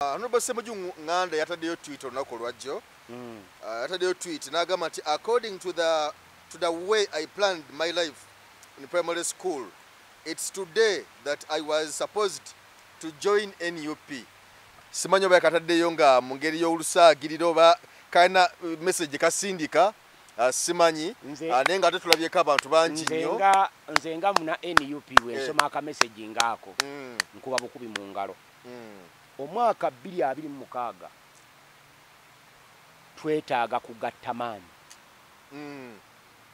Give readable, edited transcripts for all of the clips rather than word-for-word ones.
Honorable Ssemujju Nganda yataddeyo tweet olunaku olwajjo. Yataddeyo tweet n'agamba nti according to the way I planned my life in primary school, it's today that I was supposed to join NUP. Simanyi oba yakataddeyo nga mu ngeri y'olusaagiriro oba kalina message kasindika simanyi naye nga ate tulabyeko abantu bangi nnyo. Nze nga muna NUP bwe nsoma akamessage ngaako nkuba bukubi mu ngalo. Omwaka 2026 twetaaga kugatta maanyi.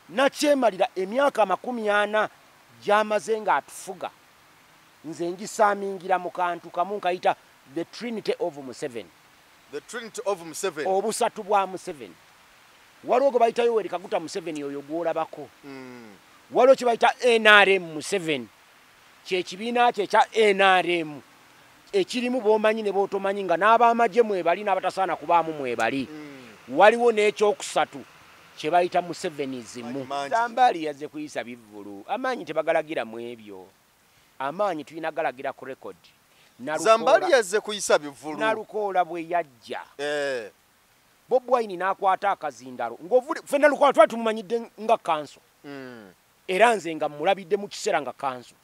Nakyemalira emyaka 40 gyamaze nga atufuga. Nze ngisaamingira mu kantu kamu nkayita the Trinity of Museveni. The Trinity of Museveni. Obusatu bwa Museveni. Waliwo gwe bayita Yoweri Kaguta Museveni oyo gw'olabako. Waliwo kye bayita NRM Museveni. Kyekibiina kye kya NRM. Ekirimu b'omanyi ne b'otomanyi nga n'ab'amagye mwebali n'abatasaana kubaamu mwebali. Waliwo n'ekyokusatu kye bayita Musevenizimu. Zambali yazze kuyisa bivvulu. Amaanyi tebagalagira mu ebyo. Amaanyi tulina galagira ku record. Zambali yazze kuyisa bivvulu. Nalukoola bwe yajja. Bobi Wine n'akwata akazindalo. Ng'ovudde ffenna Lukoola twali tumumanyidde nga kanso. Era nze nga mulabidde mu kiseera nga kanso.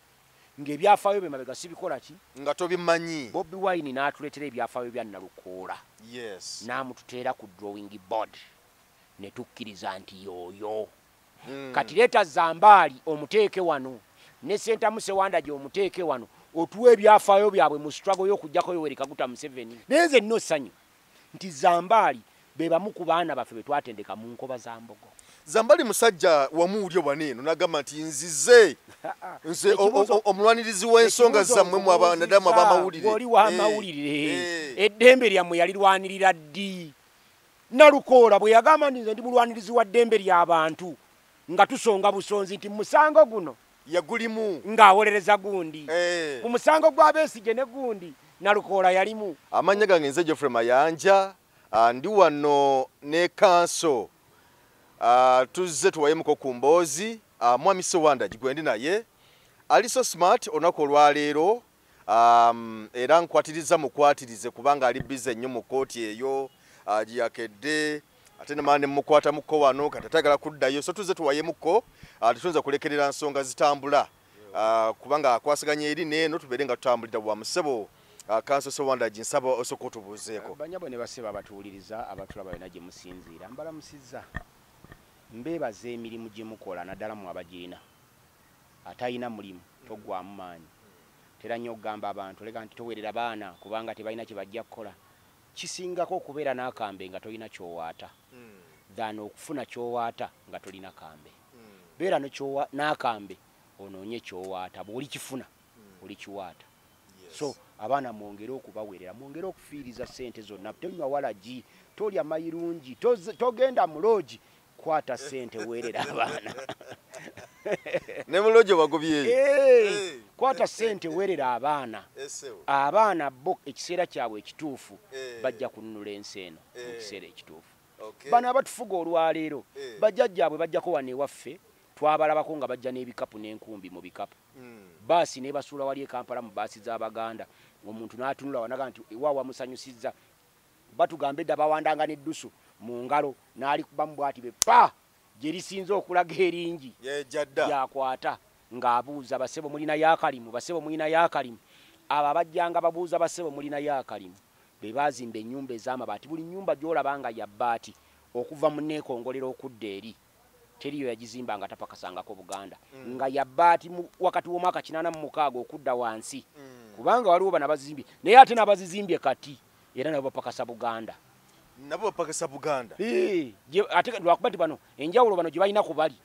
Ng'ebyafaayo bye mabega sibikola ki? Nga tobimanyi. Bobi Wine n'atuleetera ebyafaayo bya Nalukoola. Yes. N'amututeera ku drawing board. Ne tukkiriza nti yooyo. Kati leeta Zambali omuteeke wano. Ne Sentamu Sewandagi omuteeke wano. Otuwa ebyafaayo byabwe mu struggle y'okuggyako Yoweri Kaguta Museveni. Naye nze nno ssanyu nti Zambali be bamu ku baana baffe be twatendeka mu nkoba za mbogo. Zambali musajja wamuwulyo bwaneeno n'agamba nti nzize omulwanirizi w'ensonga zammwe nadamu ab'amawulire. Oli w'amawulire eddembe lyammwe yalirwanirira ddi? Nalukoola bwe yagamba nti nze ndi mulwanirizi wa ddembe ly'abantu nga tusonga busonzi nti musango guno yagulimu ng'awolereza gundi. Mu musango gwa Besigye ne gundi Nalukoola yalimu. Amannya gange nze Geoffrey Mayanja ndi wano ne kanso. Tuzze tuwayemuko ku mboozi Mwami Sewandagi gwendi naye ali so smart olunaku olwaleero era nkwatiriza mukwatirize kubanga ali bize nnyo mu kooti eyo giyakedde ate nemane mukwata muko wano katatagala kuddayo so tuzze tuwayemuko tutunza kulekerera nsonga zitambula kubanga akwasaganya eri neeno tubeere nga tutambulira bwa musebo kanso Sewandagi nsaba osoko tubuzeeko. Banyabo ne baseba abatuwuliriza abatulaba bena gye musinziira mbalamusizza. Mbebaza emirimu gye mukola naddala mu abagirina. Atayina mulimu toggwamu maanyi. Tera nnyo okugamba abantu leka nti towerera baana kubanga tebalina kye bajja kukola. Kisingako okubeera n'akambe nga tolina ky'owaata. Than okufuna ky'owaata nga tolina kambe. Beera n'akambe onoonye ky'owaata bw'oli kifuna oli kiwaata. So abaana mwongere okubawerera mwongere okufiiriza ssente zonna tonywa walagi tolya mayirungi togenda mu loogi kwata ssente weerera abaana. Ne mu loogi bagobye. Kwata ssente weerera abaana. Abaana bo ekiseera kyabwe ekituufu bajja kununula ensi eno mu kiseera ekituufu. Bano abatufuga olwaleero bajjajjaabwe bajjako wano ewaffe twabalabako nga bajja n'ebikapu n'enkumbi mu bikapu. Baasi ne basuula wali e Kampala mu baasi z'Abaganda ng'omuntu n'atunula wanaga nti ewawa musanyusizza batugambe edda bawandanga n'eddusu mu ngalo n'alikubamu bw'ati be pa gye lisinze okulaga eringi yakwata ng'abuuza basebo mulina yaakalimu basebo mulina yaakalimu. Abo abajjanga babuuza basebo mulina yaakalimu be baazimba ennyumba ez'amabaati buli nnyumba gy'olabanga ya bbaati okuva mu neekongolera okudda eri teriyo yagizimba nga tapakasangako Buganda nga ya bbaati wakati w'omwaka 86 okudda wansi kubanga waliwo bana bazizimbye naye ate n'abazizimbye kati era nabo bapakasa Buganda. Nabo bapakasa Buganda. Ate lwakuba nti bano enjawulo bano gye balina ku bali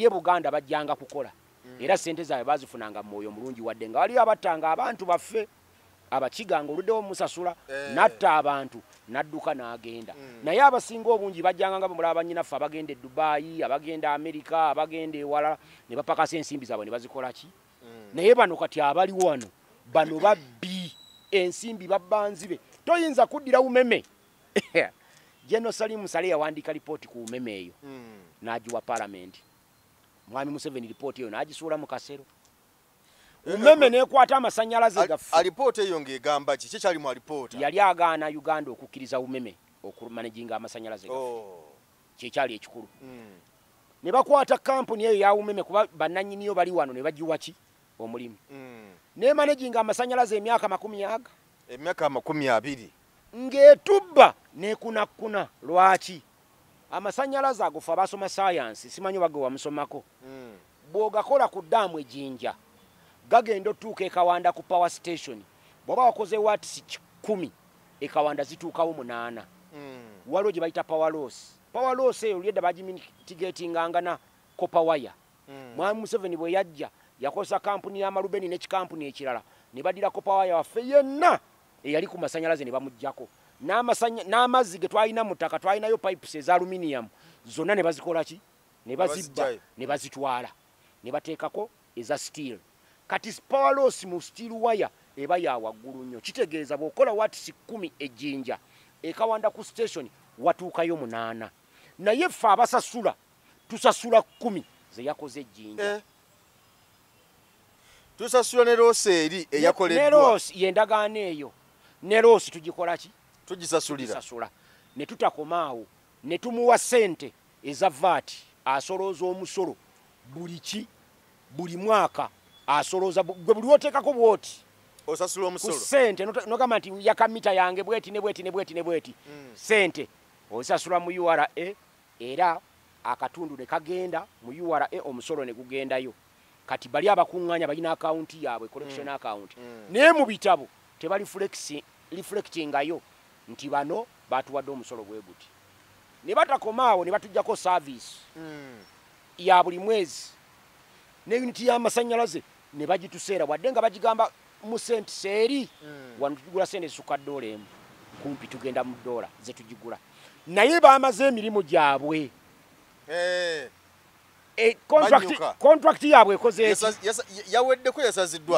e Buganda bajjanga kukola era ssente zaabwe bazifunanga mu mwoyo mulungi wadde nga waliyo abattanga abantu baffe abakiganga oluddewo musasula natta abantu nadduka n'agenda. Naye abasinga obungi bajjanga nga bamulaba bannyinaffe abagenda e Dubai abagenda Amerika abagenda ewala ne bapakasa ensimbi zaabwe ne bazikola ki. Naye bano kati abali wano bano babbi ensimbi babbanzibe toyinza kuddira umeme. General Salim Saleh yawandiika lipooti ku umeme eyo n'agiwa Parliament. Mwami Museveni lipooti eyo n'agisuula mu kasero. umeme nekwata amasanyalaze gaffe alipoota eyo ng'egamba ki kyali mu alipoota yali agaana Uganda okukkiriza umeme okumanaginga amasanyalaze gaffe kyekyali ekikulu ne bakwata kampuni eyo ya umeme kuba bannannyiniyo bali wano ne bagiwa ki omulimu ne managinga amasanyalaze emyaka 20 emyaka 20 ng'etubba nekunakuna lwaki amasanyalaze ago fe abasoma science simanyi bago wamusomako bw'ogakola ku ddaamu ejinja gagenda otuuka ekawanda ku power station bw'oba wakoze watts 10 ekawanda zituukawo 8 waliwo gye bayita power loss eyo lyedda bagimitigatinganga na copper wire mwami Museveni bwe yajja yakozesa kampuni y'amalubeni n'ekikampuni ekirala ne badira copper wire waffe yenna eyali ku masanyalaze ne bamuggyako n'amazzi ge twalina mu ttaka twalinayo pipes eza aluminium zonna ne bazikola ki ne bazibba ne bazitwala ne bateekako eza steel kati power loss mu steel wire eba ya waggulu nnyo kitegeeza bw'okola watts 10 ejjinja ekawanda ku station watuukayo 8 naye ffe abasasula tusasula 10 ze yakoze ejjinja tusasula ne losi eri eyakoleddwa ne losi yendagaano eyo ne losi tugikola ki tugisasulira ne tutakomaawo ne tumuwa ssente eza VAT asolooza omusolo buli mwaka asolooza gwe buli oteekako bwoti osasula omusolo ku ssente nogamba nti yakamita yange bweti ne bweti ne bweti ne bweti ssente osasula mu URA era akatundu ne kagenda mu URA omusolo ne gugendayo kati bali abakuŋŋaanya balina akawunti yaabwe collection account naye mu bitabo tebali reflectingayo nti bano batuwadde omusolo bwe guti ne batakomaawo ne batujjako service ya buli mwezi ne unity y'amasanyalaze ne bagituseera wadde nga bagigamba mu sente seeri wano tugula sente zisukka $1 kumpi tugenda mu $1 ze tugigula naye bamaze emirimu gyabwe contract yabwe ekoze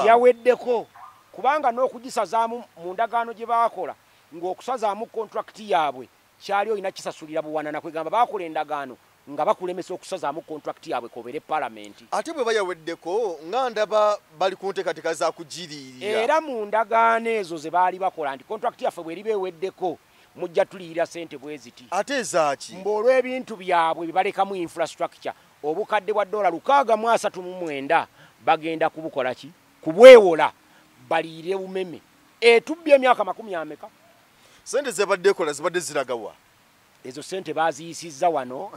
yaweddeko kubanga n'okugisazaamu mu ndagaano gye baakola ng'okusazaamu contract yabwe kyali olina kisasulira buwanana kwegamba baakola endagaano nga bakulemesa okusazaamu contract yabwe kobere palamenti ate bwe bayaweddeko nga ndaba bali ku nteekateeka za kugiriirira era mu ndagaano ezo ze baali bakola nti contract yaffe bw'eriba eweddeko mujja tuliyira ssente bwe ziti ate ezaaki mb'olw'ebintu byabwe bye balekamu infrastructure obukadde bwa $639 bagenda kubukola ki kubwewola baliire umeme etubbye emyaka 20 sente zebadde kola zibadde ziragawa ezo sente baziyisizza wano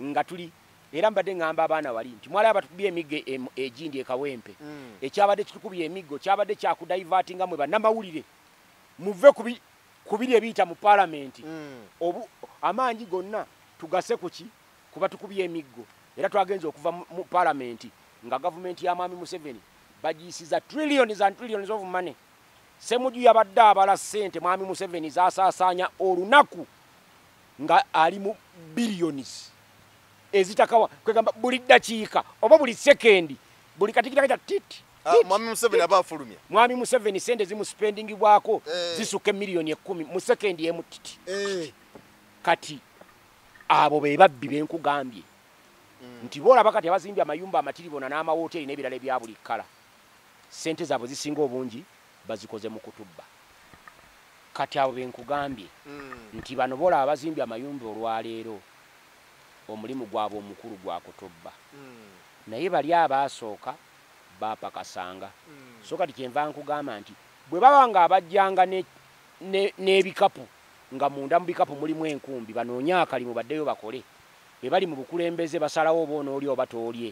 nga tuli era mbadde ngamba abaana wali nti mwala abatubye emiggo egindi ekawempe ekyabadde kitukubye emiggo kyabadde kyakudivertinga mwe bannamawulire muve kubiri ebiyita mu palamenti amaanyi gonna tugase kuki kuba tukubye emiggo era twagenze okuva mu palamenti nga gavumenti ya Mwami Museveni bagiyisiza trillions and trillions of money semuju yabadde abala ssente Mwami Museveni zasaasaanya olunaku nga ali mu billions ezitakawa kwegamba buli ddakiika oba buli sekendi buli katikita titi Mwami Museveni abafulumya Mwami Museveni sente zimu spending bwako zisuke milioni 10 mu sekendi emu titi kati abo be babbi benkugambye nti bola bakati abazimbye amayumba amatiribona n'amawoteri n'ebirala ebya buli kkala sente zaabwe zisinga obungi bazikoze mu kutubba kati abo benkugambye nti bano bola abazimbye amayumba olwaleero omulimu gwabwe omukulu gwa kutubba naye bali abaasooka baapakasanga so kati kyenva nkugamba nti bwe baba nga abajjanga n'ebikapu nga munda mu bikapu mulimu enkumbi banoonya akalimu baddeyo bakole be bali mu bukulembeze basalawo oba onoolya oba toolye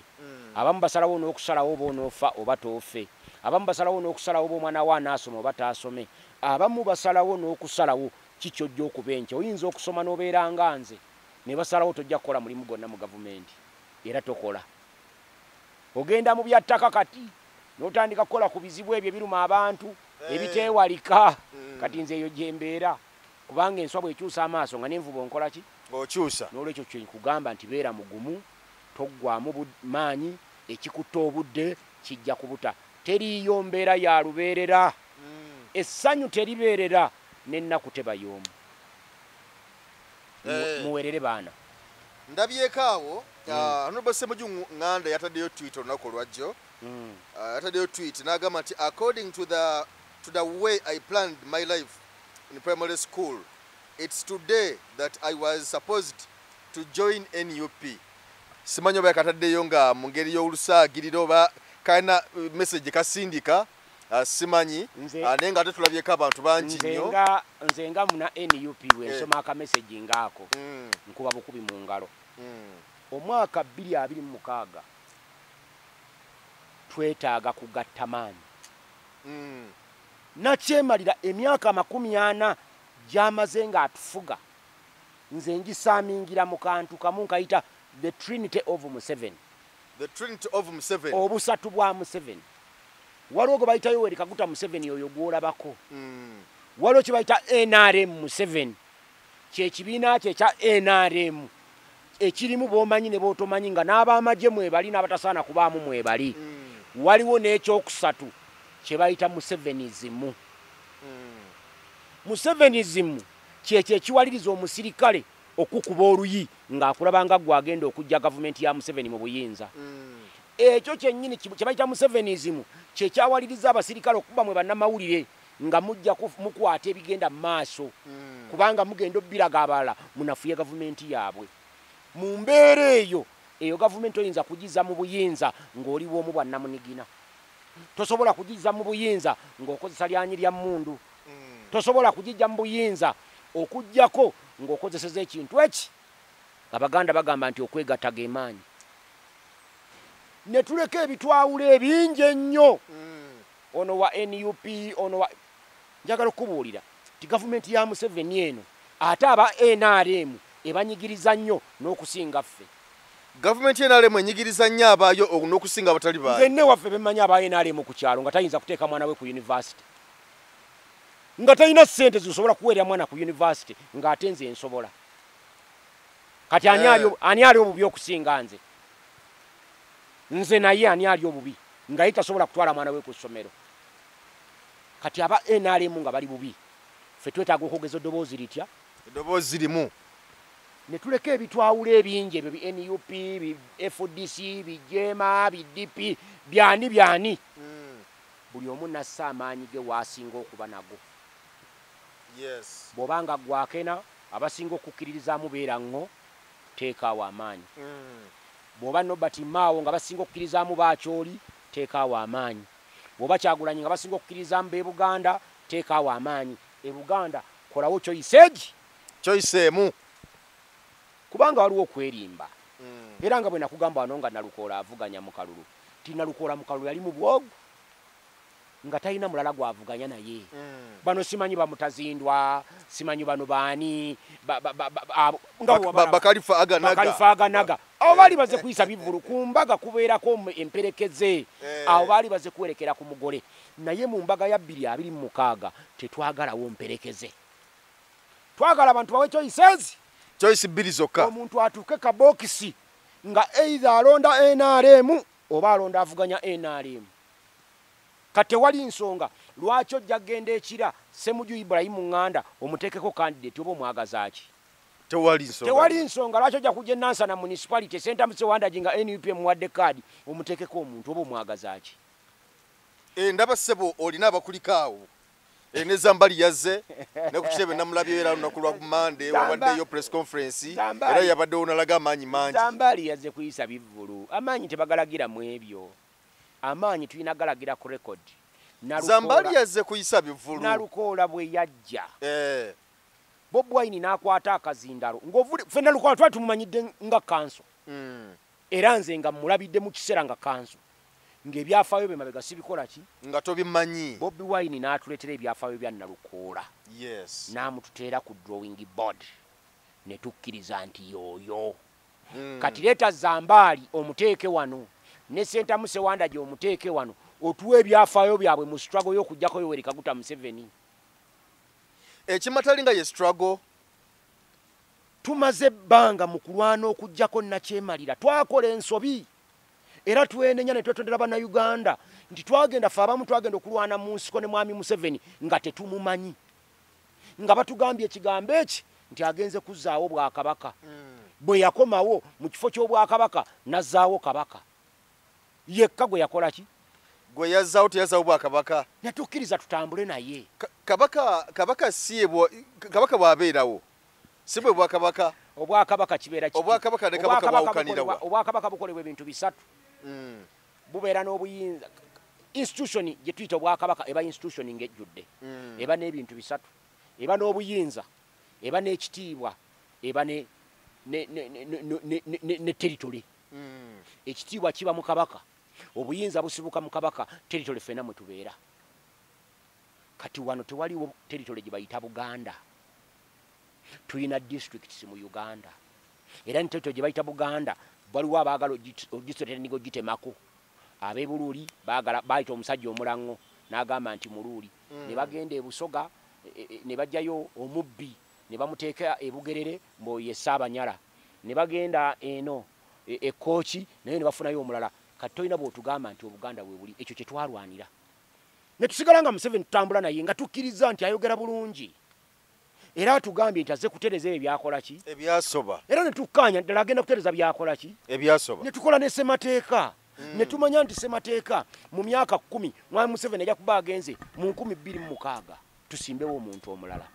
abamu basalawo n'okusalawo oba onoofa oba toofe abamu basalawo n'okusalawo oba omwana wa anaasoma oba taasome abamu basalawo n'okusalawo kikyojja okuba enkya oyinza okusoma n'obeera nga nze ne basalawo tojja kukola mulimu gonna mu gavumenti era tokola ogenda mu byattaka kati n'otandika kukola ku bizibu ebyo ebiruma abantu ebiteewalika kati nze eyo gye mbeera kubanga enswa bw'ekyusa amaaso nga n'envuba onkola ki okyusa n'olwekyo kyenkugamba nti beera mugumu toggwamu maanyi ekikutta obudde kijja kubuta teriiyo mbeera ya lubeerera essanyu teribeerera n'ennaku tebayoomu muwerere baana ndabyeko awo Honorable Ssemujju Nganda yataddeyo Twitter olunaku olwajjo ataddeyo tweet n'agamba nti according to the way I planned my life in primary school, it's today that I was supposed to join NUP. Simanyo ba kataddeyo nga mu ngeri y'olusaagiriro oba kana message kasindika simanyi naye nga ate tulabyeko abantu bangi nnyo nze nga muna NUP we nsoma aka message ngaako nkuba bukubi mu ngalo omwaka 2026 twetaaga kugatta maanyi nakyemalira emyaka 40 gyamaze nga atufuga nze ngisaamingira mu kantu kamu nkayita the Trinity of Museveni. The Trinity of Museveni. Obusatu bwa Museveni. Waliwo gwe bayita Yoweri Kaguta Museveni oyo gw'olabako. Waliwo kye bayita NRM Museveni. Kyekibiina kye kya NRM. Ekirimu b'omanyi ne b'otomanyi nga n'ab'amagye mwebali n'abatasaana kubaamu mwebali. Waliwo n'ekyokusatu kye bayita Musevenism. Musevenism kyekyo ekiwaliriza omusirikale okukuba oluyi ng'akulabanga gwagenda okujja gavumenti ya Museveni mu buyinza. Ekyo kyennyini kye bayita Musevenism kye kyawaliriza abasirikale okuba mwe bannamawulire nga mujja mukwata ebigenda mu maaso kubanga mugenda obbiraga abalala munafuye gavumenti yaabwe. Mu mbeera eyo gavumenti oyinza kugiza mu buyinza ng'oli bw'omu bwa nnamunigina. Tosobola kugiza mu buyinza ng'okozesa lyanyi lya mmundu. Tosobola kugijja mu buyinza okujjako ng'okozeseza ekintu eki. Abaganda bagamba nti okwegatta ge maanyi. Ne tuleka ebitwawula ebingi ennyo. Ono wa NUP, ono wa njagala okubuulira ti gavumenti ya Museveni eno ate aba NRM ebanyigiriza nnyo n'okusinga ffe. Gavumenti ya NRM enyigiriza nnyo abaayo n'okusinga abatali baayo. Nze ne waffe bemmanyi aba NRM ku kyalo nga tayinza kuteeka mwana we ku university. Nga talina ssente zisobola kuweerera mwana ku university ng'ate nze nsobola. Kati ani ali obubi okusinga nze? Nze naye ani ali obubi nga tasobola kutwala mwana we ku ssomero. Kati aba NRM nga bali bubi. Ffe twetaaga okwogeza eddoboozi litya? Eddoboozi limu. Ne tuleka ebitwawula ebingi ebyo bi NUP, bi FDC, bi JEMA, bi DP, byani. Buli omu nassa amaanyi ge waasinga okuba nago. Yes. Bw'obanga gwakena abasinga okukkiririzaamu beera ŋŋo teekaawo amaanyi. Bw'oba Nobert Mao nga basinga okukkirizaamu Baakyoli teekaawo amaanyi. Bw'oba Kyagulanyi nga basinga okukkirizaamu b'e Buganda teekaawo amaanyi. E Buganda kolawo choice emu. Kubanga waliwo okwerimba. Era nga bwe nakugamba wano nga Nalukoola avuganya mu kalulu. Ti Nalukoola mu kalulu yali mu bwogu nga talina mulala gwavuganya naye. Bano simanyi bamutazindwa, simanyi bano baani Bakalifa Aganaga. Abo baali baze kuyisa bivulu ku mbaga kubeerako emperekeze. Abo baali baze kwerekera ku mugole. Naye mu mbaga ya 2026 tetwagalawo mperekeze. Twagala abantu bawe choice bbiri zokka. Omuntu atuuke ka bokisi nga either alonda NRM oba alonda avuganya NRM. Kate wali nsonga lwaki ojja kgenda ekira Ssemujju Ibrahim Nganda omuteekeko candidate oba omwagazaaki? Tewali nsonga lwaki ojja kujja Nansana municipality Center Musewanda jinga NUP muwadde kaadi omuteekeko omuntu oba omwagazaaki? Ndaba ssebo olina abakulikaawo. Ne Zambali yazze ne ku Kitebe namulabye era lunaku lwa Monday wawaddeyo press conference era yabadde onalaga amaanyi mangi. Zambali yazze kuyisa bivvulu. Amaanyi tebagalagira mu ebyo. Amaanyi tulina galagira ku record. Zambali yazze kuyisa bivvulu. Nalukoola bwe yajja. Bob Wine n'akwata akazindalo. Ffe Nalukoola twali tumumanyidde nga kanso. Era nze nga mulabidde mu kiseera nga kanso. Ng'ebyafaayo bye mabega sibikola ki? Nga tobimanyi. Bobi Wine n'atuleetera ebyafaayo bya Nalukoola. Yes. N'amututeera ku drawing board. Ne tukkiriza nti yooyo. Kati leeta Zambali omuteeke wano. Ne Center Musewanda gye omuteeke wano. Otuwa ebyafaayo byabwe mu struggle y'okujjako Yoweri Kaguta Museveni. Ekimatali nga ye struggle. Tumaze ebbanga mu kulwana okujjako Nakyemalira. Twakola ensobi. Era tuwenenya ne twetondera bannayuganda nti twagenda ffe abamu twagenda okulwana mu nsiko ne mwami Museveni nga tetumumanyi. Nga batugambye ekigambo eki nti agenze kuzzaawo Bwakabaka. Bwe yakomawo mu kifo ky'Obwakabaka nazzaawo Kabaka. Yekka gwe yakola ki? gwe yazaawo teyazaawo Bwakabaka netukkiriza tutambule naye. Kabaka si Kabaka bw'abeerawo si bwe Bwakabaka. Obwakabaka kibeera ki? Obwakabaka ne Kabaka bawukanirawa. Obwakabaka bukolebwa ebintu bisatu. Bubeera n'obuyinza. Institution gye tuyita Obwakabaka eba institution ng'ejjudde. Eba n'ebintu bisatu. Eba n'obuyinza, eba n'ekitiibwa, eba ne territory. Ekitiibwa kiba mu Kabaka, obuyinza busibuka mu Kabaka, territory fena mwe tubeera. Kati wano tewaliwo territory gye bayita Buganda. Tuyina districts mu Uganda. Era ni territory gye bayita Buganda, waliwo abaagala district nigo gitemako. Ab'e Buluuli baagala bayita omusajja omulango n'agamba nti Muluuli. Ne bagenda e Busoga ne bajjayo omubbi ne bamuteeka e Bugerere mboye Ssaabanyala. Ne bagenda eno Kooki naye ne bafunayo omulala. Kati toyina bw'otugamba nti Obuganda we buli. Ekyo kye twalwanira. Ne tusigala nga Museveni tutambula naye nga tukkiriza nti ayogera bulungi. Era tugambye nti azze kutereza ebyo byakola ki? Ebyasoba. Era ne tukkaanya ddala agenda kutereza byakola ki? Ebyasoba. Ne tukola ne ssemateeka. Ne tumanya nti ssemateeka mu myaka 10 Mwami Museveni ajja kuba agenze mu 2026 tusimbewo omuntu omulala.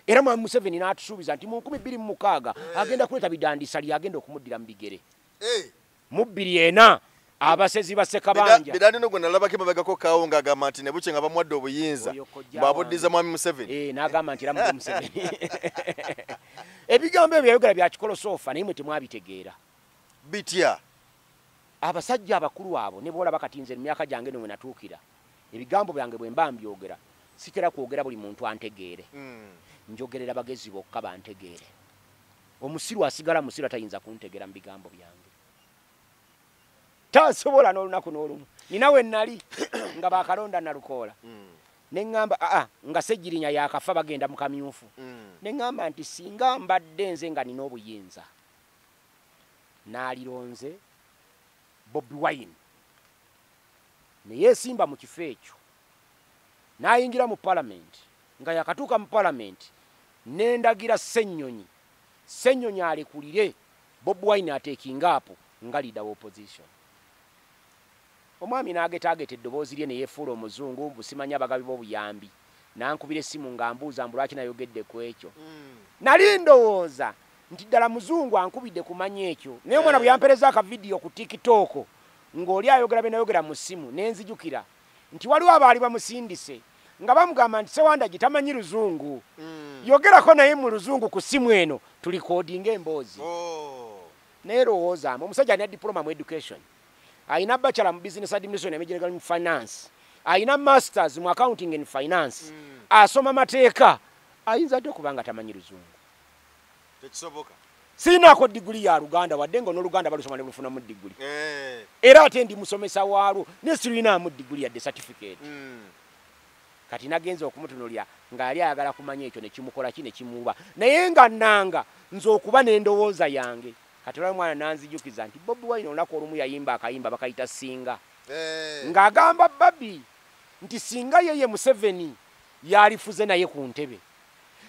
Era Mwami Museveni n'atusuubiza nti mu 2026 agenda kuleeta bidandisa lyagenda okumuddira mu bigere. Mu 2040 abasezi ba Ssekabanja. Bidandi no gwe nalabako emabegako kaawo ng'agamba nti ne buke nga bamuwadde obuyinza bw'abuddiza Mwami Museveni. N'agamba nti era Museveni. Ebigambo ebyo yayogera bya kikolosoofa naye mwe temwabitegeera. Bitya. Abasajja abakulu abo ne boolaba kati nze emyaka gyange ne we natuukira. Ebigambo byange bwe mba mbyogera sikera kwogera buli muntu antegeere. Njogerera bagezi bokka bantegeere. Omusiru asigala musiru atayinza kuntegeera mu bigambo byange. Tasobola n'olunaku n'olumu. Nina we nnali nga baakalonda Nalukoola. Ne ŋŋamba nga Ssejjirinya yaakafa bagenda mu kamyufu. Ne ŋŋamba nti singa mbadde nze nga nina obuyinza. N'alironze Bobi Wine. Ne yeesimba mu kifo ekyo. N'ayingira mu Parliament. Nga yakatuuka mu Parliament n'endagira Ssenyonyi. Ssenyonyi alekulire Bobi Wine ateekinga apo nga leader wa opposition. Omwami n'ageetaageta eddoboozi lye ne yeefuula omuzungu busimanya abagabi b'obuyambi. N'ankubira essimu ng'ambuuza mbu lwaki nayogedde ku ekyo. Nali ndowooza nti ddala muzungu ankubidde kumanya ekyo. Naye omwana bwe yampereza akavidiyo ku TikTok ng'oli ayogera bye nayogera mu ssimu n'enzijukira nti waliwo abaali bamusindise nga bamugamba nti Ssewandagi tamanyi Luzungu. Yogerako naye mu Luzungu ku ssimu eno tulikoodinga emboozi. Naye lowoozaamu omusajja alina diploma mu education. Ayina bachelor mu business administration and management finance. Ayina masters mu accounting and finance. Asoma mateeka. Ayinza ate okubanga tamanyi Luzungu. Tekisoboka. Sinaako diguli ya Luganda wadde nga n'Oluganda balusoma ne lufuna mu diguli. Era ate ndi musomesa waalwo ne sirina mu diguli yadde certificate. Kati nagenza okumutunulya nga yali ayagala kumanya ekyo ne kimukola ki ne kimuuba. Naye nga nnanga nze okuba n'endowooza yange. Kati olwa mwana nanzijukiza nti Bobi Wine olunaku olumu yayimba akayimba bakayita Singa. Ng'agamba Babi nti singa yeye Museveni yalifuze naye ku ntebe.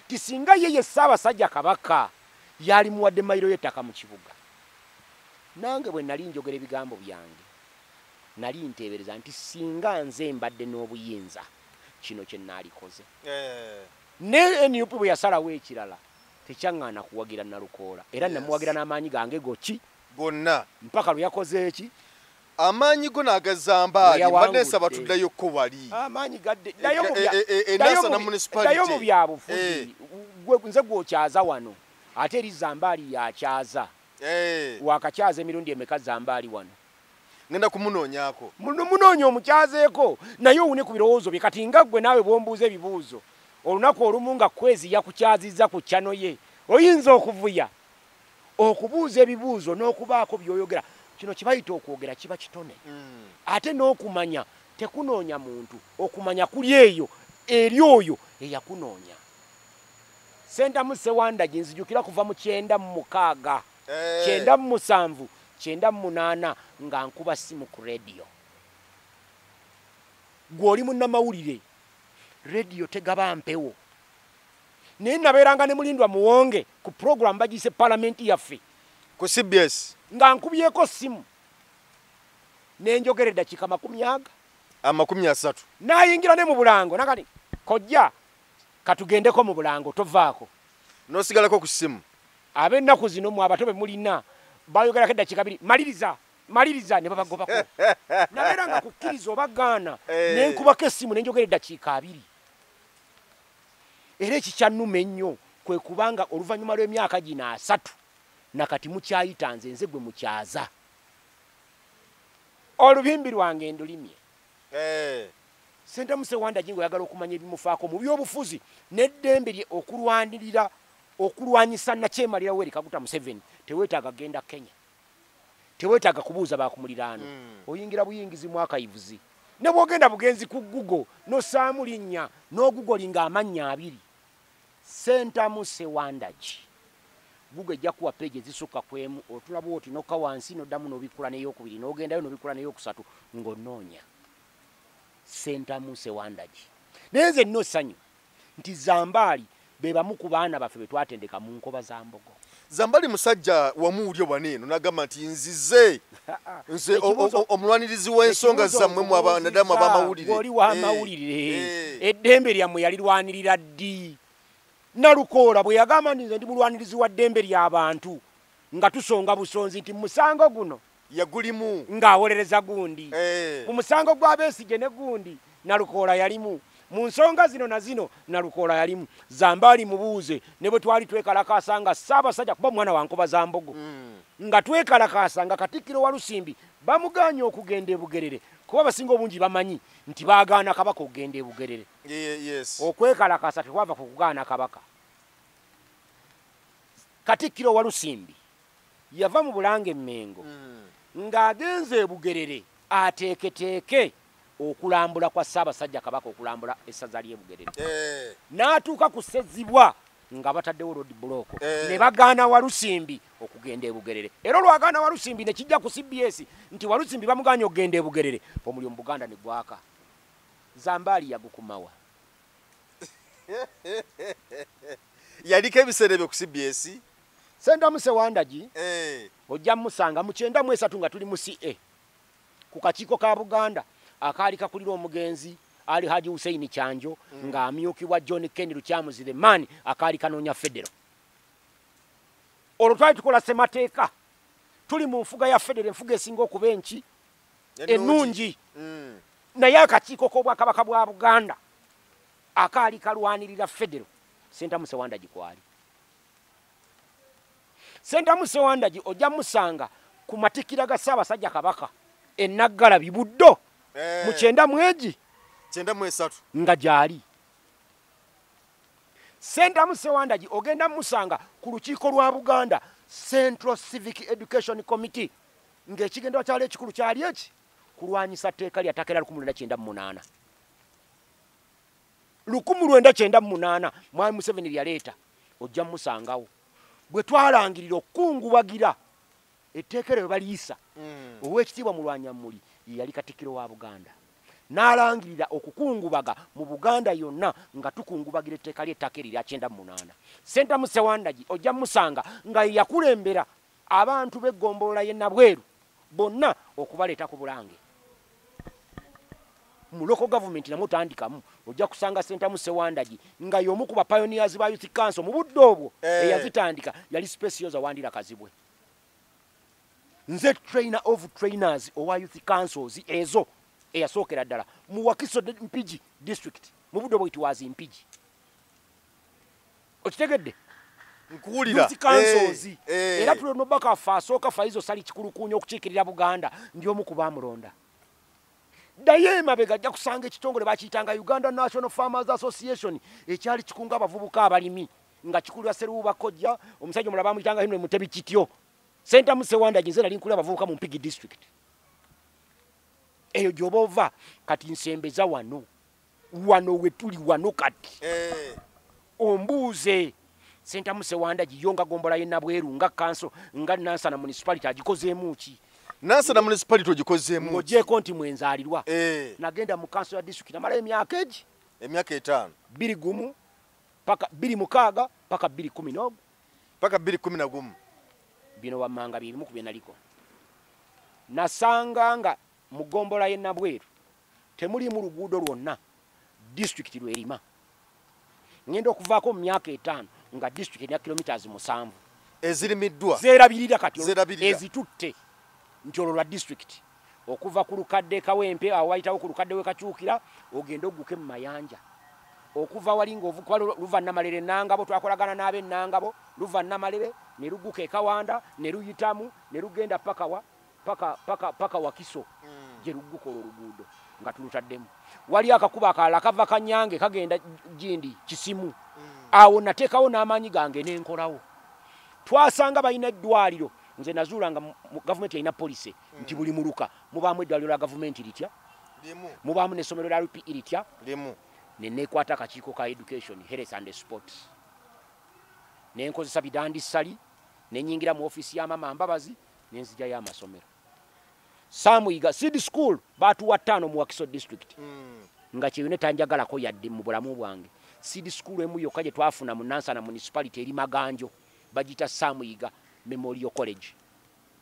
Nti singa yeye Ssaabasajja Kabaka yali muwadde mayiro y'ettaka mu kibuga. Nange bwe nali njogera ebigambo byange nali nteebereza nti singa nze mbadde n'obuyinza kino kye naalikoze. Ne NUP bwe yasalawo ekirala tekyaŋŋaana kuwagira Nalukoola. Era namuwagira n'amaanyi gange goki gonna mpaka lwe yakoze eki amaanyi go n'agazambaali mbadde nsaba tuddayokko wali. Amaanyi gadde dayo mu byabufuzi nze gw'okyaza wano ate eri Zambaali yakyaza. Wakakyaza emirundi emeka Zambaali wano. Ngenda kumunoonyaako. Munoonya omukyazeeko naye owune ku birowoozo bye kati nga ggwe naawe bw'ombuuza ebibuuzo. Olunaku olumu nga Kwezi yakukyazizza ku ccano ye oyinza okuvuya okubuuza ebibuuzo n'okubaako by'oyogera. Kino kibayita okwogera kiba kitone. Ate n'okumanya tekunoonya muntu. Okumanya kuli eyo eri oyo eyakunoonya. Sentamu Ssewandagi nzijukira kuva mu 96, 97, 98 nga nkuba simu ku radio. Gw'oli munnamawulire radio tegaba mpewo. Naye nabeeranga ne Mulindwa Muwonge ku program bagiyise Parliament yaffe ku CBS nga nkubyeko simu n'enjogera eddakiika 40 30 nayingira ne mu bulango nakati kojja katugendeko mu bulango tovaako nosigalako ku ssimu ab'ennaku zino mu abato be mulina bayogerako eddakiika 2 maliriza ne babagobako nabeera nga kukkiriza obagaana nenkubako essimu nenjogera eddakiika 2 era ekikyannuma ennyo kwe kubanga oluvannyuma lw'emyaka gino 3 nakati mukyayitanze nze gwe mukyaza olubimbi lwange ndulimye Sentamu Sewandagi oyagala okumanya ebimufaako mu byobufuzi n'eddembe lye okulwanyisa nakyemalira Yoweri Kaguta Museveni teweetaaga genda Kenya teweetaaga kubuuza bakumuliraano oyingira buyingizi mwakayivuzi ne bwogenda bugenzi ku Google nosaamu linnya n'ogugolinga amannya 2 Sentamu Sewandagi Google ejja kuwa page ezisukka kwemu otulaba oti nokka wansi noddamu n'obikula n'eyokubiri n'ogendayo n'obikula n'eyokusatu ng'onnoonya Sentamu Sewandagi neze nno ssanyu nti Zambali be bamu ku baana baffe be twatendeka mu nkoba za Mbogo. Zambali musajja wamuulyo bwaneeno n'agamba nti nze omulwanirizi w'ensonga zammwe mu abanadamu ab'amawulire oli w'amawulire eddembe lyammwe yalirwanirira ddi Nalukoola bwe yagamba nti nze ndi mulwanirizi wa ddembe ly'abantu nga tusonga busonzi nti musango guno yagulimu ng'awolereza gundi ku musango gwa Besigye ne gundi Nalukoola yalimu mu nsonga zino na zino Nalukoola yalimu Zambali mubuuze ne bwe twali twekalakaasa nga Ssaabasajja kuba mwana wa Nkoba za Mbogo nga twekalakaasa nga Katikkiro wa Lusimbi bamuganye okugenda e Bugerere kuba basinga obungi bamanyi nti baagaana Kabaka okugenda e Bugerere okwekalakaasa tekwava ku kugaana Kabaka Katikkiro wa Lusimbi yava mu Bulange Mmengo ng'agenze e Bugerere ateeketeeke okulambula kwa Ssaabasajja Kabaka okulambula essaza ly'e Bugerere n'atuuka ku Ssezzibwa nga bataddewo road block ne bagaana wa Lusimbi okugenda e Bugerere era olwagaana wa Lusimbi ne kijja ku CBS nti wa Lusimbi bamuganya okugenda e Bugerere omuli mu Buganda ne gwaka Zambali yagukumawa yaliko ebiseera ebyo ku CBS Sentamu Sewandagi ojja musanga mu 93 nga tuli mu CA ku kakiiko ka Buganda akaali kakulira omugenzi Ali Haji Hussein Kyanjo ng'amyukibwa John Ken Lukyamuzi the man akaali kanoonya federo olwo twali tukola ssemateeka tuli mu nfuga ya federo enfuga esinga okuba enki ennungi naye akakiiko k'Obwakabaka bwa Buganda akaali kalwanirira federo Sentamu Sewandagi kwali Sentamu Sewandagi ojja musanga ku matikira ga Ssaabasajja Kabaka Naggala Bibuddo mu 9 mwezi 93 nga gyali Sentamu Sewandagi ogenda musanga ku lukiiko lwa Buganda Central Civic Education Committee ng'ekigendwa kyali ekikulu kyali eki kulwanyisa tteeka lya ttaka 1998 1998 Mwami Museveni lyaleeta ojja musangawo bwe twalangirira okukungubagira etteeka lye baliyisa ow'ekitiibwa Mulwanyammuli yali Katikkiro wa Buganda n'alangirira okukungubaga mu Buganda yonna nga tukungubagira etteeka ly'ettaka eryo lya 98 Sentamu Sewandagi ojja musanga nga yakulembera abantu b'eggombolola y'e Nabweru bonna okubaleeta ku Bulange mu local government namwe otandikamu ojja kusanga Sentamu Sewandagi nga y'omu ku bapioneers ba Youth Council mu budde obwo eyazitandika yali Specioza Wandira Kazibwe nze trainer of trainers owa Youth Councils ezo eyasookera ddala mu Wakiso Mpigi district mu budde obwo itwazi Mpigi okitegedde nkuwulira Youth Councils era tulono baka asooka Faizo Sali Kikulukuunya okukiikirira Buganda ndi omu ku baamulonda daye mabega ajja kusanga ekitongole bakiyitanga Uganda National Farmers Association ekyali kikunga abavubuka abalimi nga kikulira Seruba Kojja omusajja omulala bamuyitanga Henry Mutebi Kityo Sentamu Sewandagi nze nali nkulira abavubuka mu Mpigi district eyo gy'oba kati nsembeza wano wetuli wano kati ombuuze Sentamu Sewandagi yonga gombola y'e Nabweru nga kanso nga Nansana municipality agikozeemu ki Nansana municipality ogikozeemu ng'ogyeko nti mwenzaalirwa nagenda mu kanso ya district namala emyaka 5 21 paka 26 paka 2011 paka 2011 bino wammanga birimu ku bye naliko nasanga nga mu gombola y'e Nabweru temuli mu luguudo lwonna district lwerima ngenda okuvaako mu myaka 5 nga district erina kilometers 7 ezirimiddwa zeerabirira kati ezitutte nti olwo lwa district okuva ku lukadde Kawempe awo wayitawo ku lukadde wekakyukira ogenda ogguke mu mayanja okuva wali ng'ovuka luva Namalere Nangabo twakolagana n'abe Nangabo luva Namalere ne lugguka Kawanda ne luyitamu ne lugenda paka Wakiso gye lugguka oluguudo nga tulutaddemu wali akakuba akalala kava Kanyange kagenda Jindi Kisimu awo nateekawo n'amaanyi gange n'enkolawo twasanga balina eddwaliro nze nazuula nga gavumenti erina police nti buli muluka mubaamu eddwaliro lya gavumenti litya mubaamu n'essomero lya RPE litya nenekwata akakiiko ka education health and sports nenkozesa bidandisali nenyingira mu office ya mama Mbabazi nenzija ya amasomero Samuyiga Seed School batuwa 5 mu Wakiso district nga kyeyune tanjagalako yadde mu bulamu bwange Seed School emu yokka gye twafuna mu Nansana municipality eri Maganjo bagita Samuyiga Memorial College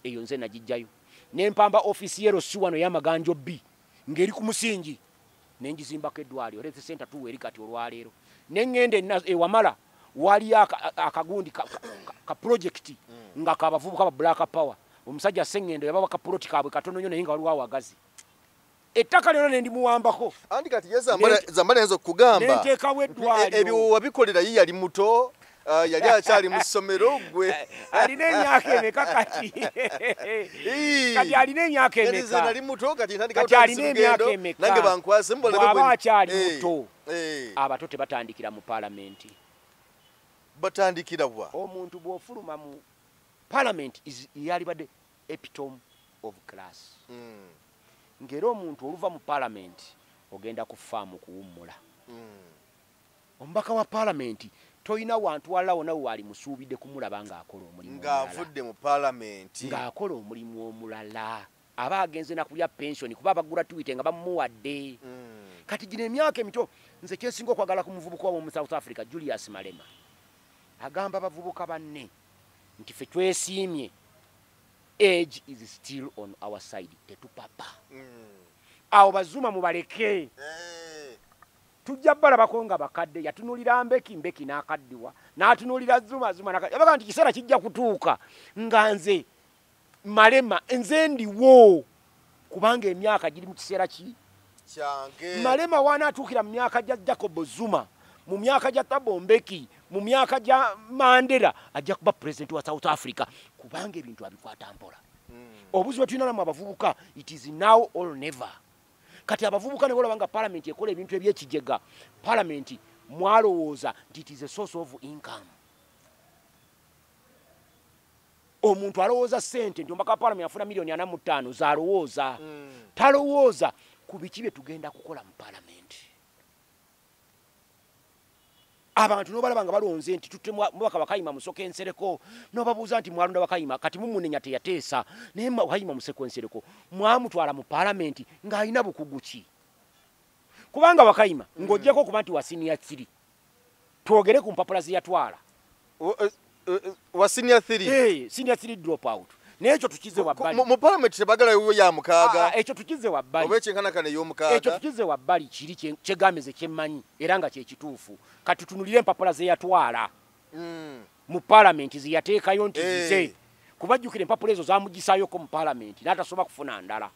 eyo nze najijjayo nempamba office yero siwano ya Maganjo B ngeri ku musingi nenjizimbako eddwaliro health center tuwe eri kati olwaleero nengende ewamala wali akagundi ka project nga kabavubuka ba Black Power omusajja Sengendo yababa ka plot kabwe katono nyo nenga waliwo awagazi ettaka lero nendi muwambako andi kati zambale enzo kugamba nentekawo eddwaliro ebyo wabikolera yali muto yali akyali mu ssomero gwe alina emyaka emeka kati kati alina emyaka emeka nali muto kati alina emyaka emeka nange bankwase bw'aba akyali muto abato tebatandikira mu palamenti batandikira bwa omuntu bw'ofuluma mu parliament yalibadde epitome of class ngera omuntu oluva mu parliament ogenda ku faamu kuwummula omubaka wa parliament toyina wantu walawo nawe wali musuubidde kumulaba ng'akola omulimu ng'avudde mu parliament ng'akola omulimu omulala aba agenze na kulya pension kuba abagula tuwite nga bamuwadde kati gino emyaka emito nze kyesinga okwagala ku muvubuka wa mu South Africa Julius Malema agamba abavubuka banne nti ffe twesiimye age is still on our side tetupapa awo bazuma mubaleke tujja balabako nga bakadde yatunulira mbeki n'akaddiwa n'atunulira zuma yabaga nti kiseera kijja kutuuka nga nze Malema nze ndiwo kubanga emyaka giri mu kiseera ki kyange Malema wanaatuukira mu myaka gya Jacob Zuma mu myaka gya Thabo Mbeki mu myaka gya Mandela ajja kuba president wa South Africa kubanga ebintu abikwata mpola obuzibu tulina namu abavubuka it is now or never kati abavubuka ne bolabanga parliament ekola ebintu ebyekijega parliament mwalowooza nti it is a source of income omuntu alowooza sente nti omubaka wa parliament afuna milioni 45 zalowooza talowooza ku biki bye tugenda kukola mu parliament abantu nobalaba nga balonze nti tutte mubaka Bakayima Musoke Nsereko nobabuuza nti mwalonda Bakayima kati mumunenya teyateesa naye Bakayima Museko Nsereko mwamutwala mu parliament ng'alina bukugu ki kubanga Bakayima ng'ojjeko kuba nti wa senior 3 twogere ku mpapula ze yatwala wa senior 3 senior 3 drop out n'ekyo tukize wabbali mu parliament tebagala yo ya mukaaga ekyo tukize wabbali obekyenkana kane yo mukaaga ekyo tukize wabbali kiri kyegameze kyemmanyi era nga kye kituufu kati tunulire empapula ze yatwala mu parliament ze yateekayo nti zize kubajjukira empapula ezo zamugisayoko mu parliament n'atasoba kufuna ndala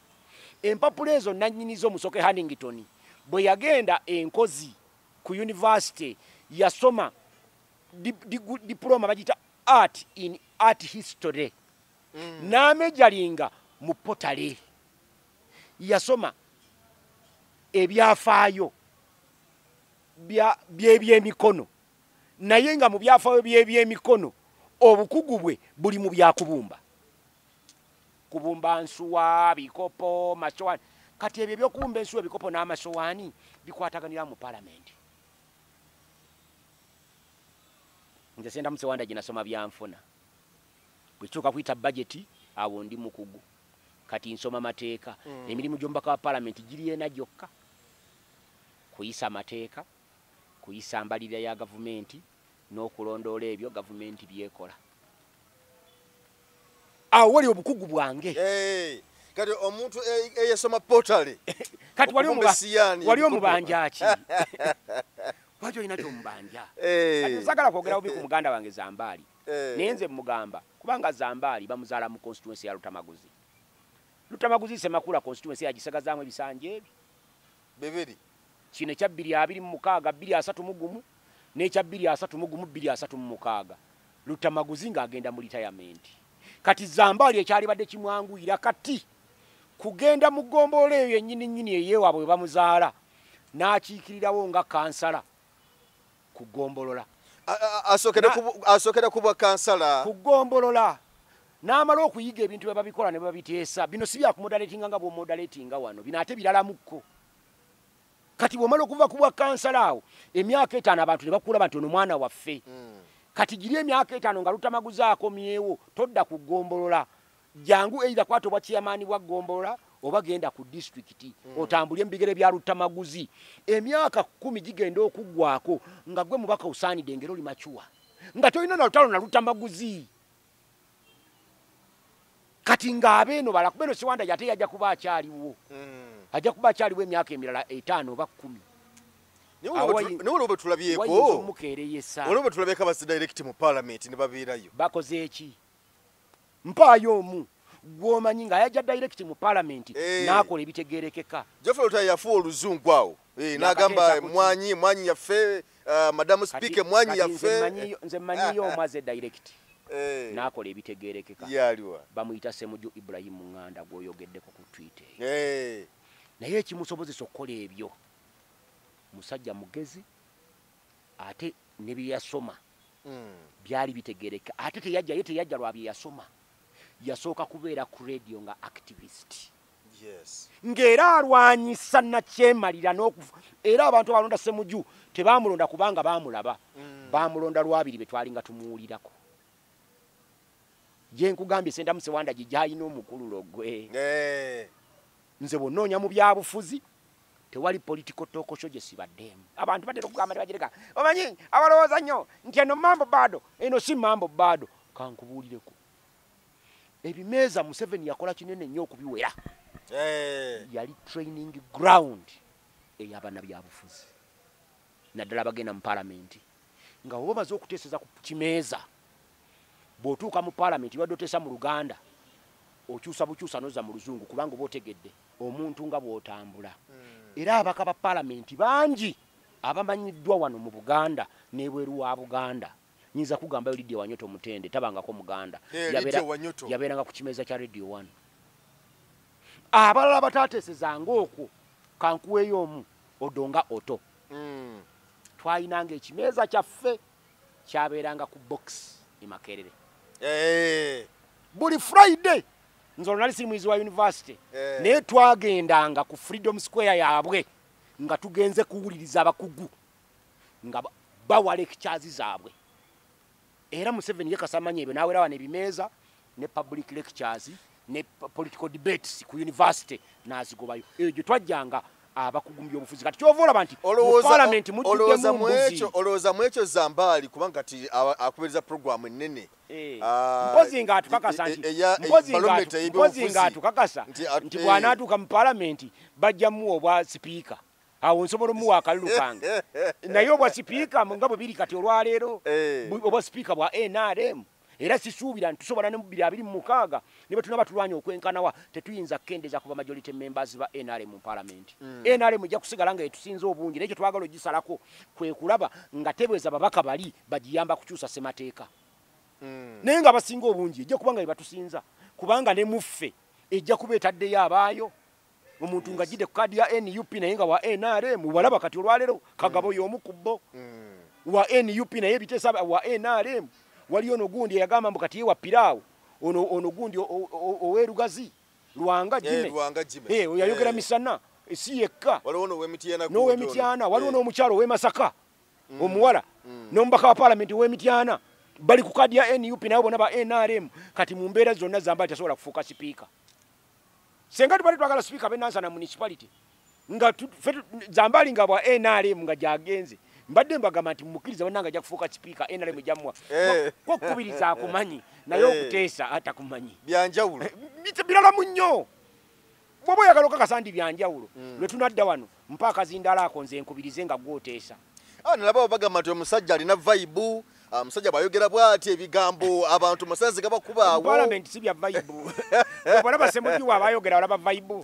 empapula ezo nannyinizo Musoke Hannington bwe yagenda enkozi ku university yasoma diploma bagita art in art history n'amejalinga mu potale yasoma ebyafaayo by'emikono naye nga mu byafaayo by'emikono obukugu bwe buli mu byakubumba kubumba nsuwa bikopo masowani kati ebyo byokubumba ensuwa bikopo n'amasowani bikwataganira mu parliament nze senda Musewanda gye nasoma byanfuna bwekyuka kuyita budget awo ndi mukugu kati nsoma mateeka emirimu gy'omubaka wa parliament giri ena gyokka kuyisa mateeka kuyisa mbalirira ya gavumenti n'okulondoola ebyo gavumenti byekola awo wali obukugu bwange kati omuntu eyesoma potale kati wali omubanja ki wajjo ina kyomubanja kati nsagala kwogera bubi ku muganda wange Zambaali naye nze mugamba kubanga Zambaali bamuzaala mu constituency ya Lutamaguzi Semakula constituency yagisagazaamu ebisanja ebyo bibiri kino ekya 226 231 n'ekya 231 236 Lutamaguzi ng'agenda mu retirement kati Zambaali ekyali badde kimwanguyira kati kugenda mu ggombolola eyo yennyini eyeewaabwe bwe bamuzaala n'akiikirirawo nga kansala ku ggombolola asookera kubwa kansala ku ggombolola n'amala okuyiga ebintu bye babikola ne babiteesa bino si byakumodaletinga nga bw'omodaletinga wano bino ate biralamukko kati bw'omala okuva ku bwa kansala awo emyaka 5 abantu ne bakuula nti ono mwana waffe kati giri emyaka 5 nga Lutamaguzi akomyewo todda ku ggombolola jangu either kwata obwa chairman bwa ggombolola oba genda ku district otambulye embigere bya Lutamaguzi emyaka 10 gigenda okuggwako nga gwe mubaka usaanidde engero oli machuwa nga toyina na lutalo na Lutamaguzi kati ngaabeno balakubeno Siwanda yate yajja kuba akyaliwo ajja kuba akyaliwo emyaka emirala 5 oba 10 niwo bwe tulabyeko waliwo bwe tulabyeko abasi direct mu parliament ne babeerayo bakoze eki mpaayo omu gwomanyi nga yajja direct mu parliament n'akola ebitegeerekeka Geoffrey Lutaya yafuwa oluzungu awo n'agamba mwanyi yaffe madamu speaker mwanyi yaffe nze mmanyiyo omaze direct n'akola ebitegeerekeka bamuyita Ssemujju Ibrahim Nganda gw'oyogeddeko ku Twitter naye ekimusobozesa okukola ebyo musajja mugezi ate ne bye yasoma byali bitegeereka ate teyajja lwa bye yasoma yasooka kubeera ku radio nga activist ng'era alwanyisa nakyemalira era abantu abalonda Ssemujju tebamulonda kubanga baamulaba baamulonda lwabiri be twali nga tumuwulirako ye nkugambye Sentamu Sewanda gijayina omukululo gwe nze bw'onnoonya mu byabufuzi tewali political talk show gye sibaddeemu abantu batera okugamba tebagireka omanyi abalowooza nnyo nti eno mambo bado eno si mambo bado kankubuulireko ebimeeza Museveni yakola kinene nnyo okubiwera yali training ground ey'abaana byabufuzi naddala bagenda mu palamenti nga bwe bamaze okuteeseza ku kimeeza bw'otuuka mu palamenti badde oteesa mu Luganda okyusa bukyusa noza mu Luzungu kubanga oba otegedde omuntu nga bw'otambula era abaka ba palamenti bangi abamanyiddwa wano mu Buganda n'ebweru wa Buganda nyinza kugambayo Lydia Wanyoto Mutende tabangako Muganda yabeeranga ku kimeeza kya Radio 1 abalala bataateesezanga okwo kankuweeyo omu Odonga Oto twayinanga ekimeeza kyaffe kyabeeranga ku box e Makerere buli Friday nzolo nali si mwizi wa university naye twagendanga ku Freedom Square yaabwe nga tugenze kuwuliriza abakugu nga bawa lectures zaabwe era Museveni yekasamanya ebyo nawera wana ebimeeza ne public lectures ne political debates ku university nazigobayo egyo twajjanga abakugumbya obufuzi kati kyova olaba nti parliament olowooza mu ekyo Zambaali kubanga kati akubiriza programu ennene mpozi nga atukakasa nti bw'anaatuuka mu parliament bajja muwa obwa sipiika awo nsobola omuwa akalulu kange naye obwa sipiika nga bwe biri kati olwaleero obwa sipiika bwa NRM era sisuubira ntusobola ne mu 2026 ne betunaba tulwanya okwenkanawa tetuyinza kukendeza kuba majority members ba NRM mu parliament NRM ejja kusigala nga etusinza obungi n'ekyo twagala ogisalako kwe kulaba nga tebweza babaka bali bagiyamba kukyusa ssemateeka naye nga basinga obungi ejja kuba nga bebatusinza kubanga ne muffe ejja kuba etaddeyo abaayo omuntu nga jidde ku kadi ya NUP naye nga wa NRM walaba kati olwaleero kagabo y'omu ku bo wa NUP naye biteesa wa NRM waliyo ono gundi yagamba mbu kati yewa piraawo ono gundi owerugazi Lwanga Jime yayogera misana si yekka n'ow'Emityana waliwo n'omukyalo ow'Emasaka omuwala n'omubaka wa palamenti ow'Emityana bali ku kadi ya NUP nabo bonna ba NRM kati mu mbeera zonna Zambaali tasobola kufuuka sipiika senga tubali twagala sipiika b'Nansana municipality nga Zambaali nga bwa NRM nga gyagenze mbadde mbagamba nti mumukkiriza bannanga ajja kufuuka sipiika NRM ejjamuwa kwokubiriza akumanyi naye okuteesa atakumanyi byanjawulo birala mu nnyo bwoba oyagala okakasa ndi byanjawulo lwe tunadda wano mpa akazindala ako nze nkubirize nga gwoteesa nalaba bagamba nti omusajja alina vibe omusajja bwayogera bw'ati ebigambo abantu masanzi gabakubaawo parliament si bya vibe bw'olaba Ssemujju abayogera olaba vibe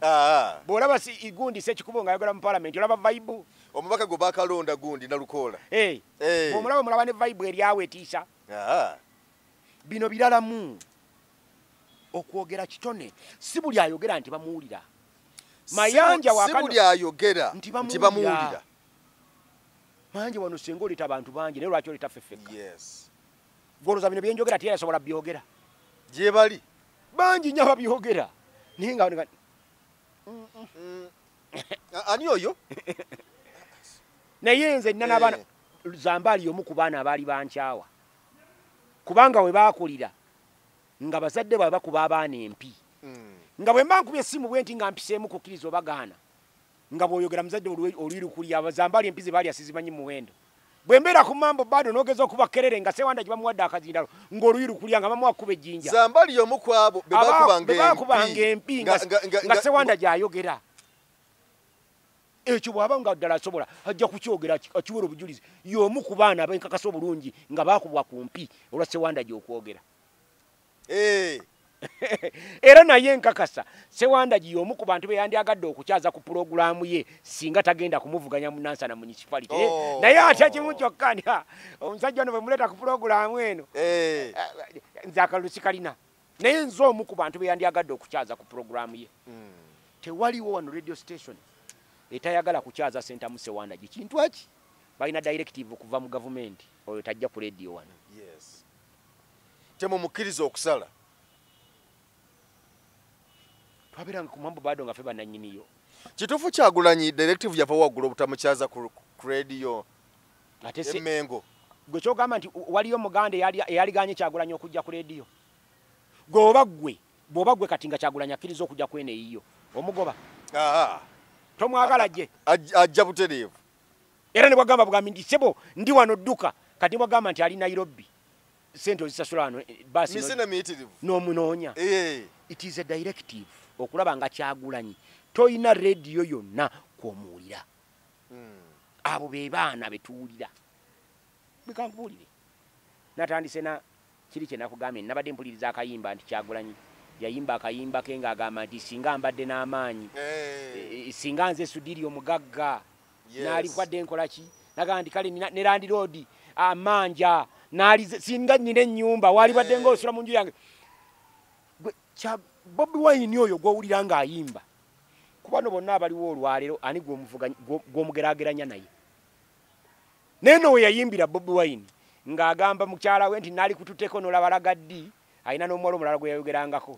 bw'olaba Gundi Ssekikubo ng'ayogera mu parliament olaba vibe omubaka gwe bakalonda Gundi Nalukoola bw'omulaba mulaba ne vibe eryawo etiisa bino biralamu okwogera kitone si buli ayogera nti bamuwulira Mayanja wakano si buli ayogera nti bamuwulira Mayanja wano senga oleta abantu bangi naye lwaki oleta ffeffekka goloza bino byenjogera tiyasobola byogera gye bali bangi nnyo ababyogera naye nga ani oyo naye nze nina n'abaana Zambaali omu ku baana abaali bankyawa kubanga we baakulira nga bazadde bwe bakuba abaana empi nga bwe mba nkubye essimu bwe nti nga mpiseemu kukkiriza obagaana nga bw'oyogera muzadde olwirukulya Zambaali empi ze baali asizimanyi muwendo bwe mbeera ku mambo bado n'ogeza okuba kerere nga Sewanda gye bamuwadde akazindalo ng'olwirukulya nga bamuwa kuba ejjinja Zambaali omu ku abo be baakubanga empi nga Sewanda gy'ayogera ekyo bw'aba nga ddala asobola ajja kukyogera akiwera obujulizi y'omu ku baana abenkakasa obulungi nga baakubwa ku mpi olwa Sewanda gy'okwogera era naye nkakasa Sewanda y'omu ku bantu be yandyagadde okukyaza ku pulogulaamu ye singa tagenda kumuvuganya mu Nansana municipality naye ate kimu kyokka nti omusajja ono bwe muleeta ku pulogulaamu eno nze akalulu sikalina naye nze omu ku bantu be yandyagadde okukyaza ku pulogulaamu ye tewaliwo wano radio station etayagala kukyaza Sentamu Sewanda kintu eki balina directive kuva mu gavumenti oyo tajja ku radio wano temumukkiriza okusala twabiranga ku mambo bado nga fe bananyiniyo kituufu Kyagulanyi directive yava waggulu obutamukyaza ku radio Emengo gwe kyogamba nti waliyo Muganda eyaliganye Kyagulanyi okujja ku radio bw'oba gwe kati nga Kyagulanyi akkiriza okujja kwene eyiyo omugoba tomwagala gye ajja butereevu era ne bwagamba bugambi nti sebo ndi wano dduka kati bwagamba nti ali Nairobi sente ozisasula wano basi n'omunoonya it is a directive okulaba nga Kyagulanyi toyina radio yonna kw'omuwulira abo be baana betuwulira bikankubuulire natandise na kiri kye nakugambye nabadde mpuliriza akayimba nti Kyagulanyi yayimba akayimba ke ng'agamba nti singa mbadde n'amaanyi singa nze Sudiri omugagga naalikwadde nkola ki nagamba nti kale ne Land Road amanja singa nnyina ennyumba walibadde ng'osula mu nju yange Bobi Wine oyo gw'owulira ng'ayimba ku bano bonna abaliwo olwaleero ani gw'omugeraageranya naye naye no we yayimbira Bobi Wine ng'agamba mukyala we nti naali kututteko n'olaba Lagaddi alina n'omuwala omulala gwe yayogerangako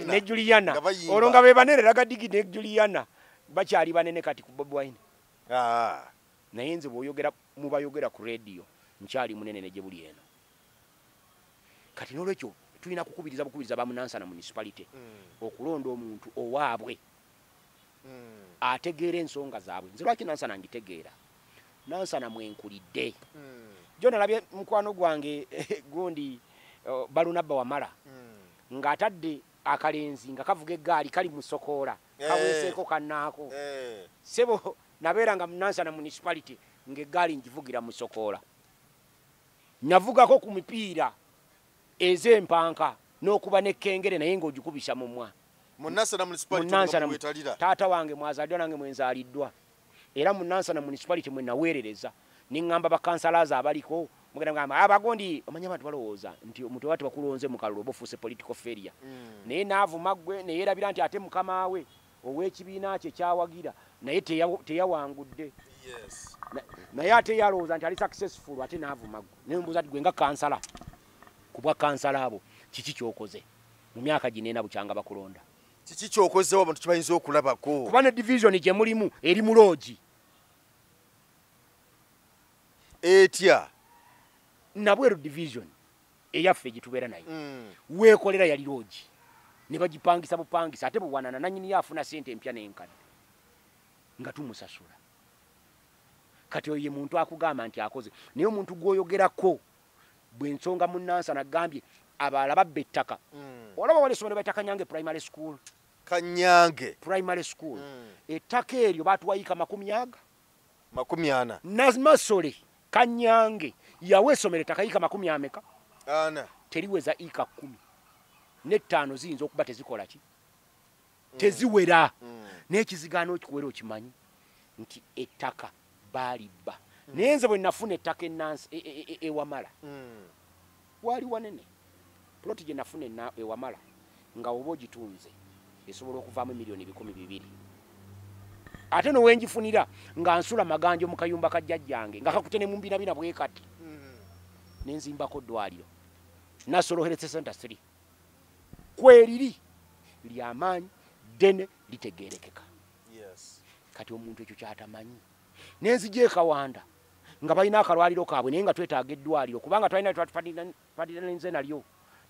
ne Juliana olwo nga be banene Lagaddi ne Juliana bakyali banene kati ku Bobi Wine naye nze bw'oyogera mubayogera ku radio nkyali munene ne gye buli eno kati n'olwekyo tulina kukubiriza ba Nansana municipality okulonda omuntu owaabwe ategeera ensonga zaabwe nze lwaki Nansana ngitegeera Nansana mwenkulidde jo nalabye mukwano gwange Gundi Balunabba Wamala ng'atadde akalenzi nga kavuga eggaali kali mu Sokoola kaweeseeko kannaako sebo nabeera nga Nansana municipality ng'eggaali ngivugira mu Sokoola navugako ku mipiira ez'empanka n'okuba n'ekkengere naye ng'ogikubisa mu mwa mu Nansana municipality taata wange mwazaaliddwa nange mwenzaaliddwa era mu Nansana municipality mwe naweerereza niŋŋamba bakansalaza abaliko mugenda ngamba abagondi omanya abantu balowooza nti omuntu wati bakulonze mu kalulu oba ofuuse political failure naye naavuma ggwe ne yeerabira nti ate mukama we ow'ekibiina kye kyawagira naye teyawangudde naye ate yalowooza nti ali successful ate naavuma ggwe naye mbuuza ati gwe nga kansala ku bwa kansala abo kiki kyokoze mu myaka gineena bukyanga bakulonda kiki kyokozewo abantu kibayinza okulabako kuba ne division gye mulimu eri mu loogi etya nabweru division eyaffe gitubeera nayo weekolera yali loogi ne bagipangisa bupangisa ate buwanana nanyini yaafuna sente empya n'enkadde nga tumusasula kati oyo ye muntu akugamba nti akoze naye omuntu gw'oyogerako bw'ensonga mu Nansana gambye abalala babba ettaka olaba wali essomero b'ettaka Nyange primary school Kanyange primary school ettaka eryo batuwayika 40 Namasole Kanyange yawe somero takayika 40 ana teriweza ika 10 n'ettaano ziyinza okuba tezikola ki teziwera n'ekizigaano kiwera okimanyi nti ettaka balibba nenze bwe nafuna ettaka ennansi ewamala wali wanene ploti gye nafuna ewamala nga oba ogitunze esobola okuvaamu miliyoni 1,200 ate nowenjifunira nga nsula maganjo mu kayumba ka jjajjange nga kakutene mu mbinabina bwe kati nenzimbako ddwaliro Nassolo Health Center 3 kweriri ly'amaanyi ddene litegeerekeka kati omuntu ekyo kyatamanyi nenzije Kawanda nga balina akalwaliro kaabwe naye nga twetaaga eddwaliro kubanga twalina twatpadinze nalyo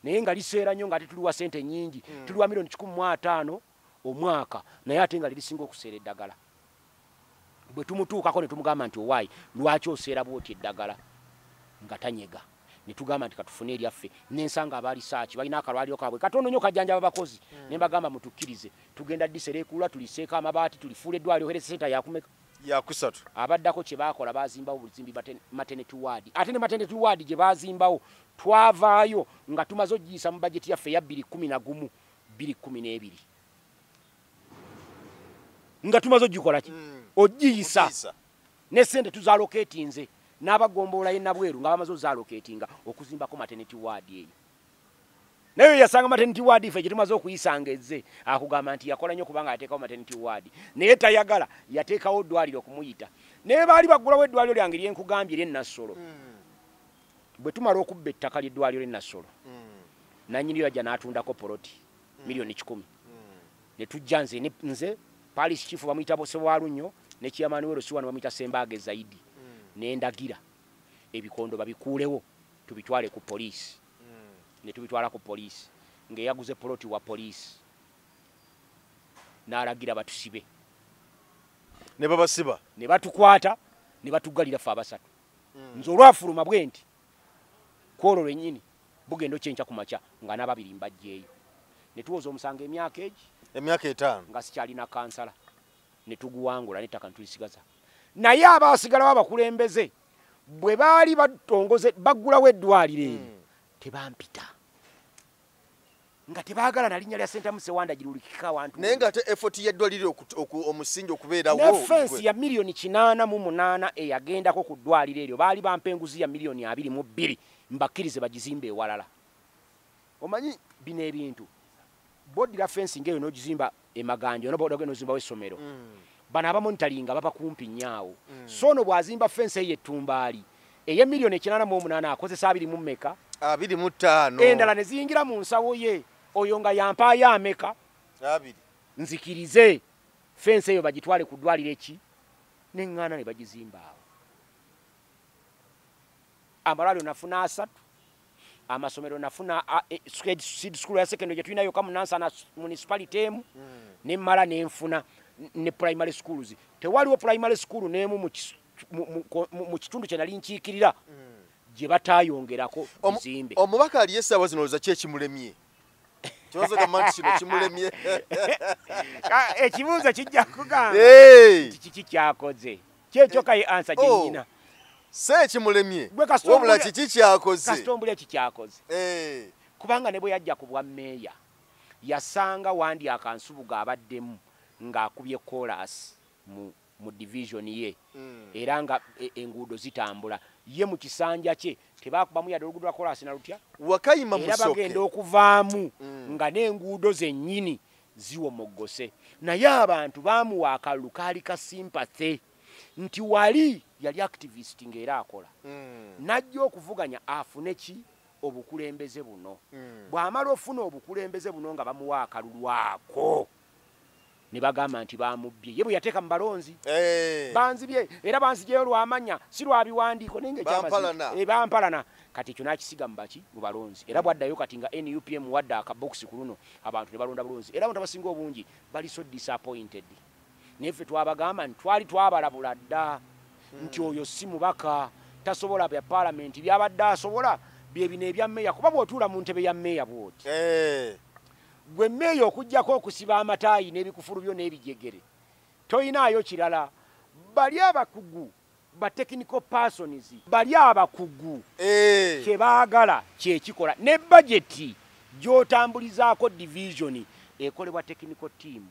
naye nga liseera nnyo nga ate tuliwa sente nnyingi tuliwa miliyoni 15 omwaka naye ate nga lirisinga okuseera eddagala bwe tumutuukako ne tumugamba nti owaayi lwaki oseera bwoti eddagala nga tanyega ne tugamba nti katufune eryaffe n'ensanga abaali saaki balina akalwaliro kaabwe katono nnyo kajjanjaba abakozi ne mbagamba mutukkirize tugenda disera ekulwa tuliseeko amabaati tulifuula eddwaliro Health Center yakumeka yakusatu abaddako kye baakola baazimbawo buzimbi maternity ward ate ne maternity ward gye baazimbawo twavaayo nga tumaze ogiyisa mu bajeti yaffe ya 2011 2012 nga tumaze ogikola ki ogiyisa ne sente tuzaloketinze n'abagomboola yennabweru nga bamaze ozaloketinga okuzimbako maternity ward eyo naye yasanga maternity ward ife gye tumaze okuyisanga ezze akugamba nti yakola nnyo kubanga yateekawo maternity ward naye tayagala yateekawo ddwaliro okumuyita naye baali baggulawo eddwaliro lyange lyenkugambye ery'e Nassolo bwe tumala okubba ettaka ly'eddwaliro ly'e Nassolo nannyini yajja n'atundako poloti miliyoni 10 ne tujja nze parish chief bamuyita Sewalunyo ne chairman we Rosiwano bamuyita Sembage Zaidi nendagira ebikondo babikuulewo tubitwale ku police ne tubitwala ku police ngeyaguze poloti wa police n'alagira batusibe ne babasiba ne batukwata ne batugalira fa abasatu nzo lwafuluma bwenti kwolo lwennyini bugendo kyencha kumacha nga n'ababiri mbajjeeyo ne tuwoza omusanga emyaka 5 nga sikyalina kansala ne tuguwangula n'ettaka ntulisigaza naye abaasigala babakulembeze bwe baali batongoze baggulawo eddwaliro tebampita nga tebaagala na linnya lya Senta Musewanda girulikika abantu naye nga ate effort y'eddwaliro omusingi okubeerawo ne fensi ya miliyoni 88 eyagendako ku ddwaliro eryo baali bampenguzi ya miliyoni 22 mbakkirize bagizimbe ewalala omanyi bino ebintu bodi la fencing eyo n'ogizimba emaganjo n'obodoge n'ozimba w'essomero bano abamonitalinga baba kumpi nnyawo so no bwazimba fence ey'ettumbaali eye miliyoni 88 akozesa 20 mu mmeka 25 endala ne ziyingira mu nsawo ye oyo nga yampaayo ameka 2 nzikirize fence eyo bagitwale ku ddwaliro eki n'eŋŋaana ne bagizimba awo amalwaliro nafuna 3 amasomero nafuna seed school ya secondary gye tulinayo kamunansa na municipality emu nemmala nenfuna ne primary schools tewaliwo primary school n'emu mu kitundu kye nali nkiikirira gye batayongerako bizimbe omubaka ali essaawa zino olowooza ki ekimulemye kibazo gamanti kino kimulemye ekibuuzo kijja kugamba kiki kyakoze kyekyo kaye ansa gye nnyina se ekimulemye wabula kiki kyakoze kasitombula eki kyakoze kubanga ne bwe yajja ku bwa meeya yasanga wandi akansubuga abaddemu ng'akubye chorus mu division ye era nga enguudo zitambula ye mu kisanja kye tebakubamu yadde oluguudo lwa chorus na lutya wakayima musoke era bagenda okuvaamu nga n'enguudo zennyini ziwomoggose naye abantu baamuwa akalulu kaali ka sympathy nti wali yali activist ng'era akola najja okuvuganya afune ki obukulembeze buno bw'amala ofuna obukulembeze buno nga bamuwa akalulu ako ne bagamba nti bamubbye ye bwe yateeka mu balonzi banzibye era banzigyeyo lw'amanya si lwa biwandiiko naye bampalana kati ekyo n'akisiga mu baki mu balonzi era bwaddayo kati nga NUPM wadde akabokisi ku luno abantu ne balonda bulonzi era abantu abasinga obungi bali so disappointed neffe twabagamba nti twali twabalabula dda nti oyo si mubaka tasobola bya parliament byabadde asobola bye bino ebya meeya kuba bw'otuula mu ntebe ya meeya bw'oti gwe meeyo okujjako okusiba amataayi n'ebikufulu byo n'ebijegere toyinaayo kirala. Bali abakugu ba technical persons bali abakugu kye baagala kyekikola ne budgeti gy'otambulizaako division ekolebwa technical team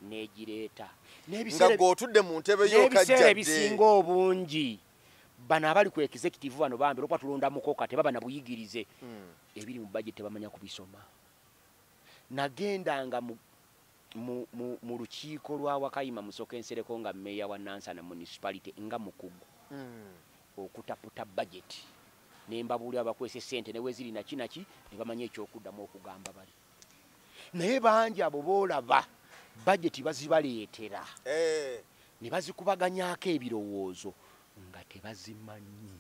n'egireeta nga g'otudde mu ntebe y'okajjadde ebisinga obungi bano abali ku executive bano bambi olwokuba tulonda mukoka tebaba na buyigirize ebiri mu budget tebamanya kubisoma. Nagendanga mu lukiiko lwa Wakayima Musoke Nsereko nga meya wa Nansana municipality nga mukugu okutaputa budget nembabuulira abakwese ssente ne weziri nakinaki ne bamanya ekyokuddamu okugamba bali naye bangi abo boolaba budget bazibaleetera ne bazikubaganyako ebirowoozo nga tebazimanyi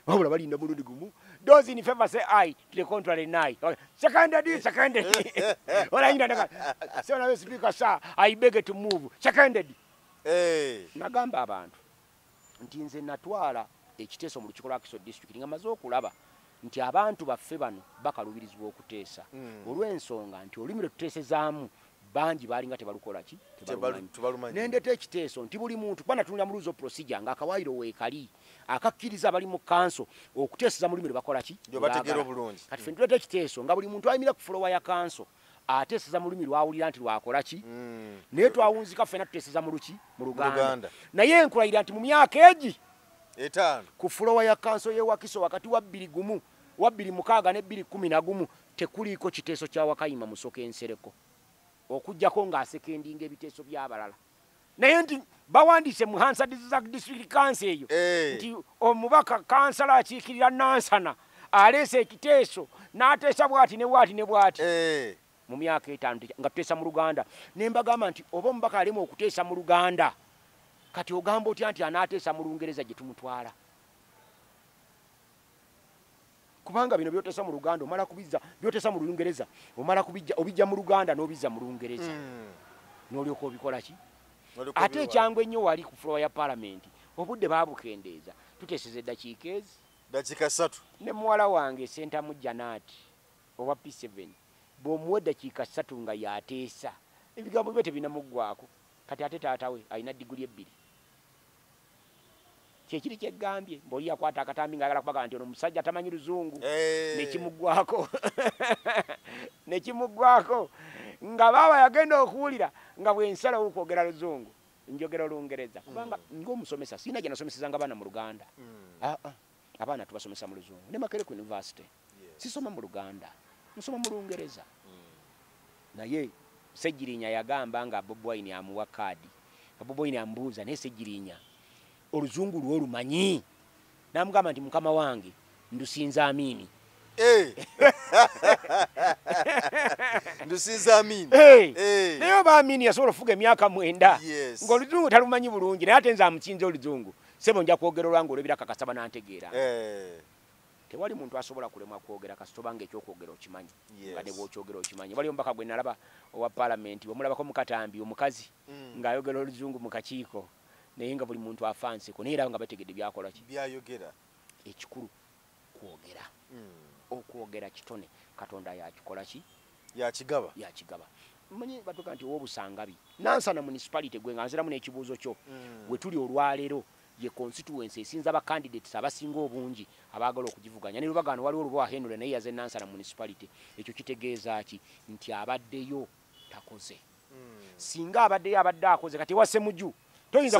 wabula balinda mulundi gumu. Those in favor say aye, to the contrary nay. Seconded. Olayinda ndaka. Sona we speaker sir, I beg to move. Seconded. Nagamba abantu nti nze natwala ekiteeso mu lukiiko lwa Kiso district nga maze okulaba nti abantu baffe bano bakalubirizibwa okuteesa olw'ensonga nti olulimi lwe tuteesezaamu bangi balinga tebalukola ki tebalumanyi. Nendeta ekiteeso nti buli muntu kuba natunula mu rules of procedure ng'akawaayiro weekali akakkiriza abali mu kanso okuteeseza mu lulimi lwe bakola ki bategeera obulungi. Kati ffe ntuleta ekiteeso nga buli muntu ayimira ku fulowa ya kanso ateeseza mu lulimi lwawulira nti lwakola ki naye twawunzika ffena tuteeseza mu luki mu Luganda. Naye nkulayira nti mu myaka egi 5 ku fulowa ya kanso y'ewakiso wakati wa 20 wa 2006 ne 2011 tekuliiko kiteeso kya Wakayima Musoke Nsereko okujjako ng'asekendinga ebiteeso by'abalala. Naye nti bawandiise mu Hansard District Council eyo nti omubaka kansala akiikirira Nansana aleese ekiteeso n'ateesa bw'ati ne bw'ati ne bw'ati mu myaka 5 nga tuteesa mu Luganda. Ne mbagamba nti oba omubaka alema okuteesa mu Luganda kati ogamba otya nti anaateesa mu Lungereza gye tumutwala? Kubanga bino byoteesa mu Luganda omala kubizza byoteesa mu Lungereza omala obijja mu Luganda n'obizza mu Lungereza n'olyoka obikola ki? Ate ekyangwa ennyo wali ku floor ya Parliament obudde baabukendeeza tuteeseza eddakiika ezi dakiika 3 ne muwala wange Sentamu Janaati owa P7 bw'omuwa eddakiika 3 nga yateesa ebigambo bye tebinamuggwako. Kati ate taata we alina diguli 2 kyekiri kyegambye mboli yakwata akatambi ng'agala kubaga nti ono omusajja tamanyi Luzungu nekimuggwako nga baaba yagenda okuwulira nga bwensalawo okwogera Luzungu njogera Olungereza kubanga ng'omusomesa sina gye nasomesezanga abaana mu Luganda. Abaana tubasomesa mu Luzungu ne Makerere University sisoma mu Luganda nsoma mu Lungereza. Naye Sejjirinya yagamba nga Bobi Wine amuwa kaadi Bobi Wine ambuuza naye Sejjirinya Oluzungu lwo lumanyi? Namugamba nti mukama wange ndusinza Amini. Ndusinza Amini. Naye oba Amini yasobola okufuga emyaka 9 ng'Oluzungu talumanyi bulungi naye ate nze amukinze Oluzungu sebo nja kwogera olwange olwebira kakasaba nantegeera. Tewali muntu asobola kulemwa kwogera kasitoba ng'ekyokwogera okimanyi nga ne bw'okyogera okimanyi. Wali omubaka gwe nalaba owa Parliament bw'omulabako mu katambi omukazi ng'ayogera Oluzungu mu kakiiko naye nga buli muntu afanseko naye era nga bategedde byakola ki byayogera. Ekikulu kwogera okwogera kitone Katonda yakikola ki yakigaba. Mmanyi batuga nti owobusangabi Nansana municipality gwe nga nziramu n'ekibuuzo kyo we tuli olwaleero ye constituency esinza ba candidates abasinga obungi abaagala okugivuganya ne lubagano waliwo Lubowa Henry naye yaze Nansana municipality. Ekyo kitegeeza ki nti abaddeyo takoze. Singa abaddeyo abadde akoze kati wase muju toyinza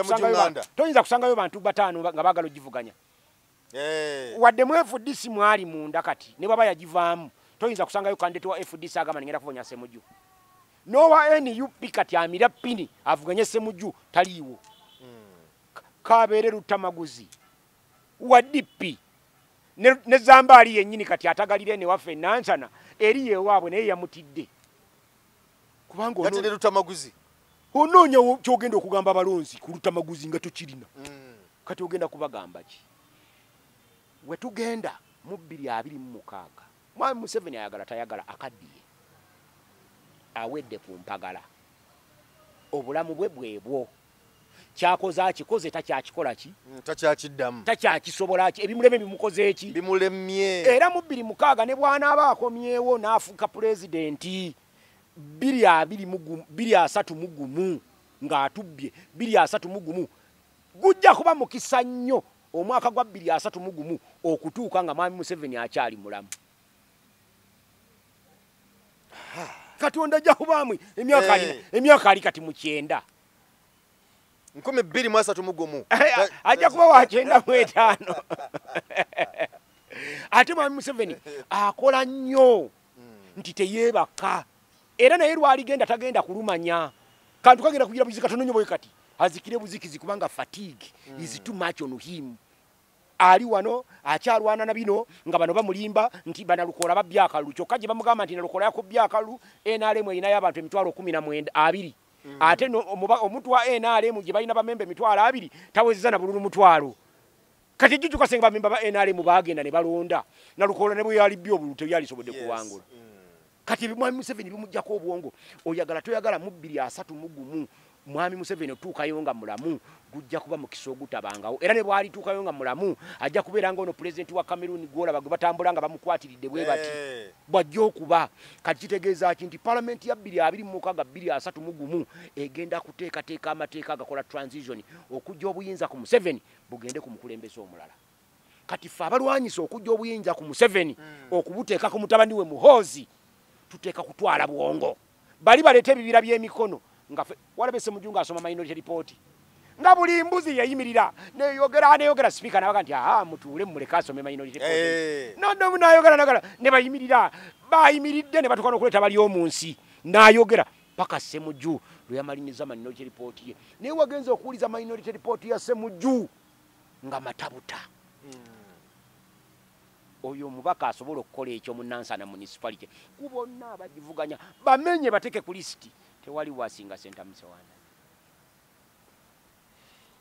kusangayo bantu 5 nga baagala ogivuganya. Wadde mu FDC mwali munda kati ne baba yagivaamu toyinza kusangayo candidate wa FDC agamba ngenda kuvonya Ssemujju. Nowa NUP kati amira pini avuganye Ssemujju taliiwo. Kabeere Lutamaguzi wa DP ne Zambaali yennyini kati atagalire ne waffe Nansana eri yewaabwe naye yamutidde. Kubanga kati ne Lutamaguzi onoonya kyogenda okugamba abalonzi ku Lutamaguzi nga tokirina. Kati ogenda kubagamba ki? We tugenda mu 2026 Mwami Museveni ayagala tayagala akaddiye awedde ku mpagala obulamu bwe bwebwo kyakoze akikoze takyakikola ki takyakiddamu takyakisobola ki ebimuleme bimukoze ki bimulemye. Era mu 2026 ne bw'anaaba akomyewo n'afuuka pulezidenti 230 ng'atubbye 230 gujja kuba mukisa nnyo omwaka gwa 230 okutuuka nga Mwami Museveni akyali mulamu. Katonda ajja kubaamu emyaka ali kati mu 9. 230 ajja kuba wa 95. Ate Mwami Museveni akola nnyo nti teyeebaka era naye lwaligenda tagenda kulumanya kantu kagenda kugira buzika tono nnyo bwe kati azikire buzikizi kubanga fatigue is too much on him. Ali wano akyalwana na bino nga bano bamulimba nti banalukola babyakalu kyokka gye bamugamba nti nalukola yako byakalu NRM erinayo abantu 19,200 ate omuntu wa NRM gye balina bamembe 200 tawezeza na bululu mutwalo. Kati jjujuka senga bamemba ba NRM bagenda ne balonda nalukola ne bwe yali byo obulu teyalisobodde kuwangula. Kati Mwami Museveni bimujjako obwongo oyagala toyagala mu 230 Mwami Museveni otuukayo nga mulamu gujja kuba mukisa ogutabangawo era ne bwali tuukayo nga mulamu ajja kubeera nga ono president wa Cameroon gwolaba gwe batambula nga bamukwatiridde bwe bati bwajja okuba. Kati kitegeeza ki nti parliament ya 2026 egenda kuteekateeka amateeka agakola transition okujja obuyinza ku Museveni bugende ku mukulembeze omulala. Kati ffe abalwanyisa okujja obuyinza ku Museveni okubuteeka ku mutabani we Muhoozi tuteeka kutwala bwongo bali baleeta ebibira by'emikono nga walabese mujunga asoma minority report nga buli mbuzi yayimirira neyogera speaker nabaga nti mutuule muleka asome minority report no nayogera ne bayimiridde ne batuka n'okuleeta bali omunsi nayogera paka Ssemujju lwe yamaliriza minority report ye naye wagenza okuwuliza minority report ya Ssemujju nga matabuta. Oyo mubaka asobola okukola ekyo mu Nansana municipality kubonna abagivuganya bamenye bateke ku list tewali wasinga Senta Musewanda.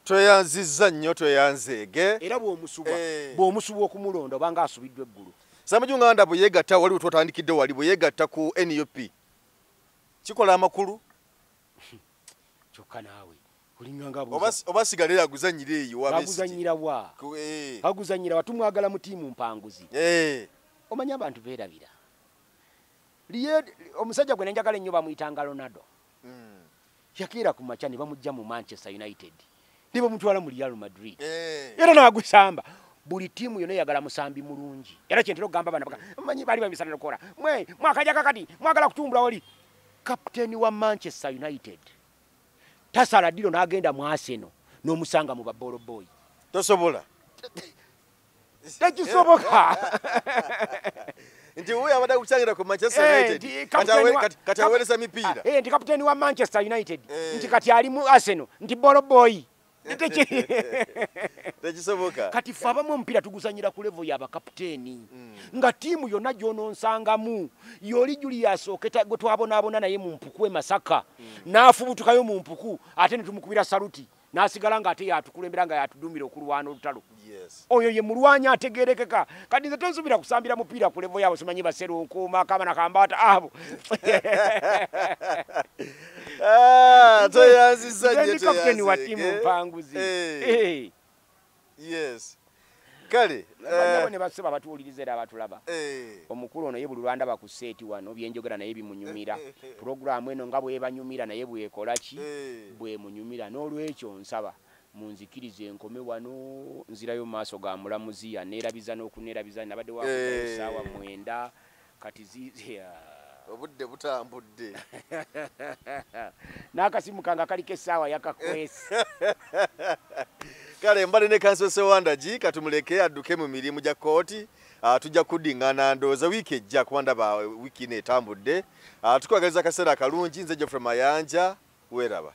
Tweyanzizza nnyo tweyanzeege era bw'omusuba okumulonda obanga asubiddwa eggulu. Ssemujju nganda bwe yeegatta wali twatandikidde wali bwe yeegatta ku NUP kikola amakulu kyokka naawe oba sigalera aguzanyira eyo aguzanyira watumwagala mu tiimu mpanguzi. Omanya abantu beerabira omusajja gwe nenjagala ennyo bamuyitanga Ronaldo yakeera ku makya ne bamujja mu Manchester United ne bamutwala mu Real Madrid era n'agusamba. Buli tiimu yonna yagala musambi mulungi era kyentera okugamba bana manyi bali bamisana nokola mwakaja kakati mwagala kutumbula wali kapiteeni wa Manchester United tasala dilo n'agenda mu Arsenal n'omusanga mu Babolo Boy. Tosobola tekisoboka nti uyo abadde kusangira ku Manchester United kati aweereza mipiira nti kapiteeni wa Manchester United nti kati ali mu Arsenal nti Bolo Boy tekisoboka. Kati ffe abamu omupiira tuguzanyira ku level y'abakapiteeni nga tiimu yonna gy'ononsangamu yoli Julius Oketa gwe twabonaabona naye mu mpuku e Masaka n'afubutukayo mu mpuku ate ne tumukubira saluti n'asigala ng'ate yatukulembera nga yatudumira okulwana olutalo. Oyo ye mulwanyi ategeerekeka kati nze tonsubira kusambira mupiira ku level yaabo simanyi Baseronkuuma Kabana Kambata abo toyanzizza nnyo kapiteeni wa tiimu mpanguzi. Kale ne baseba batuwuliriza era abatulaba omukulu ono ye buli lwandaba ku seeti wano byenjogera naye bimunyumira puroguramu eno nga bwebanyumira naye bwekola ki bwemunyumira n'olwekyo nsaba munzikirize enkome wano nzirayo maaso ga mulamuzi yaneerabiza n'okuneerabiza nabadde wakugayo essaawa 9 kati obudde butambudde n'akasimu kange kaliko essaawa yakakwesa. Kale mbale ne Council Sewandagi katumuleke adduke mu mirimu gya kooti tujja kuddingana ndowooza wiiki ejja kuba ndaba wiiki ino etambudde tukwagaliza akaseera akalungi nze Geoffrey Mayanja weeraba.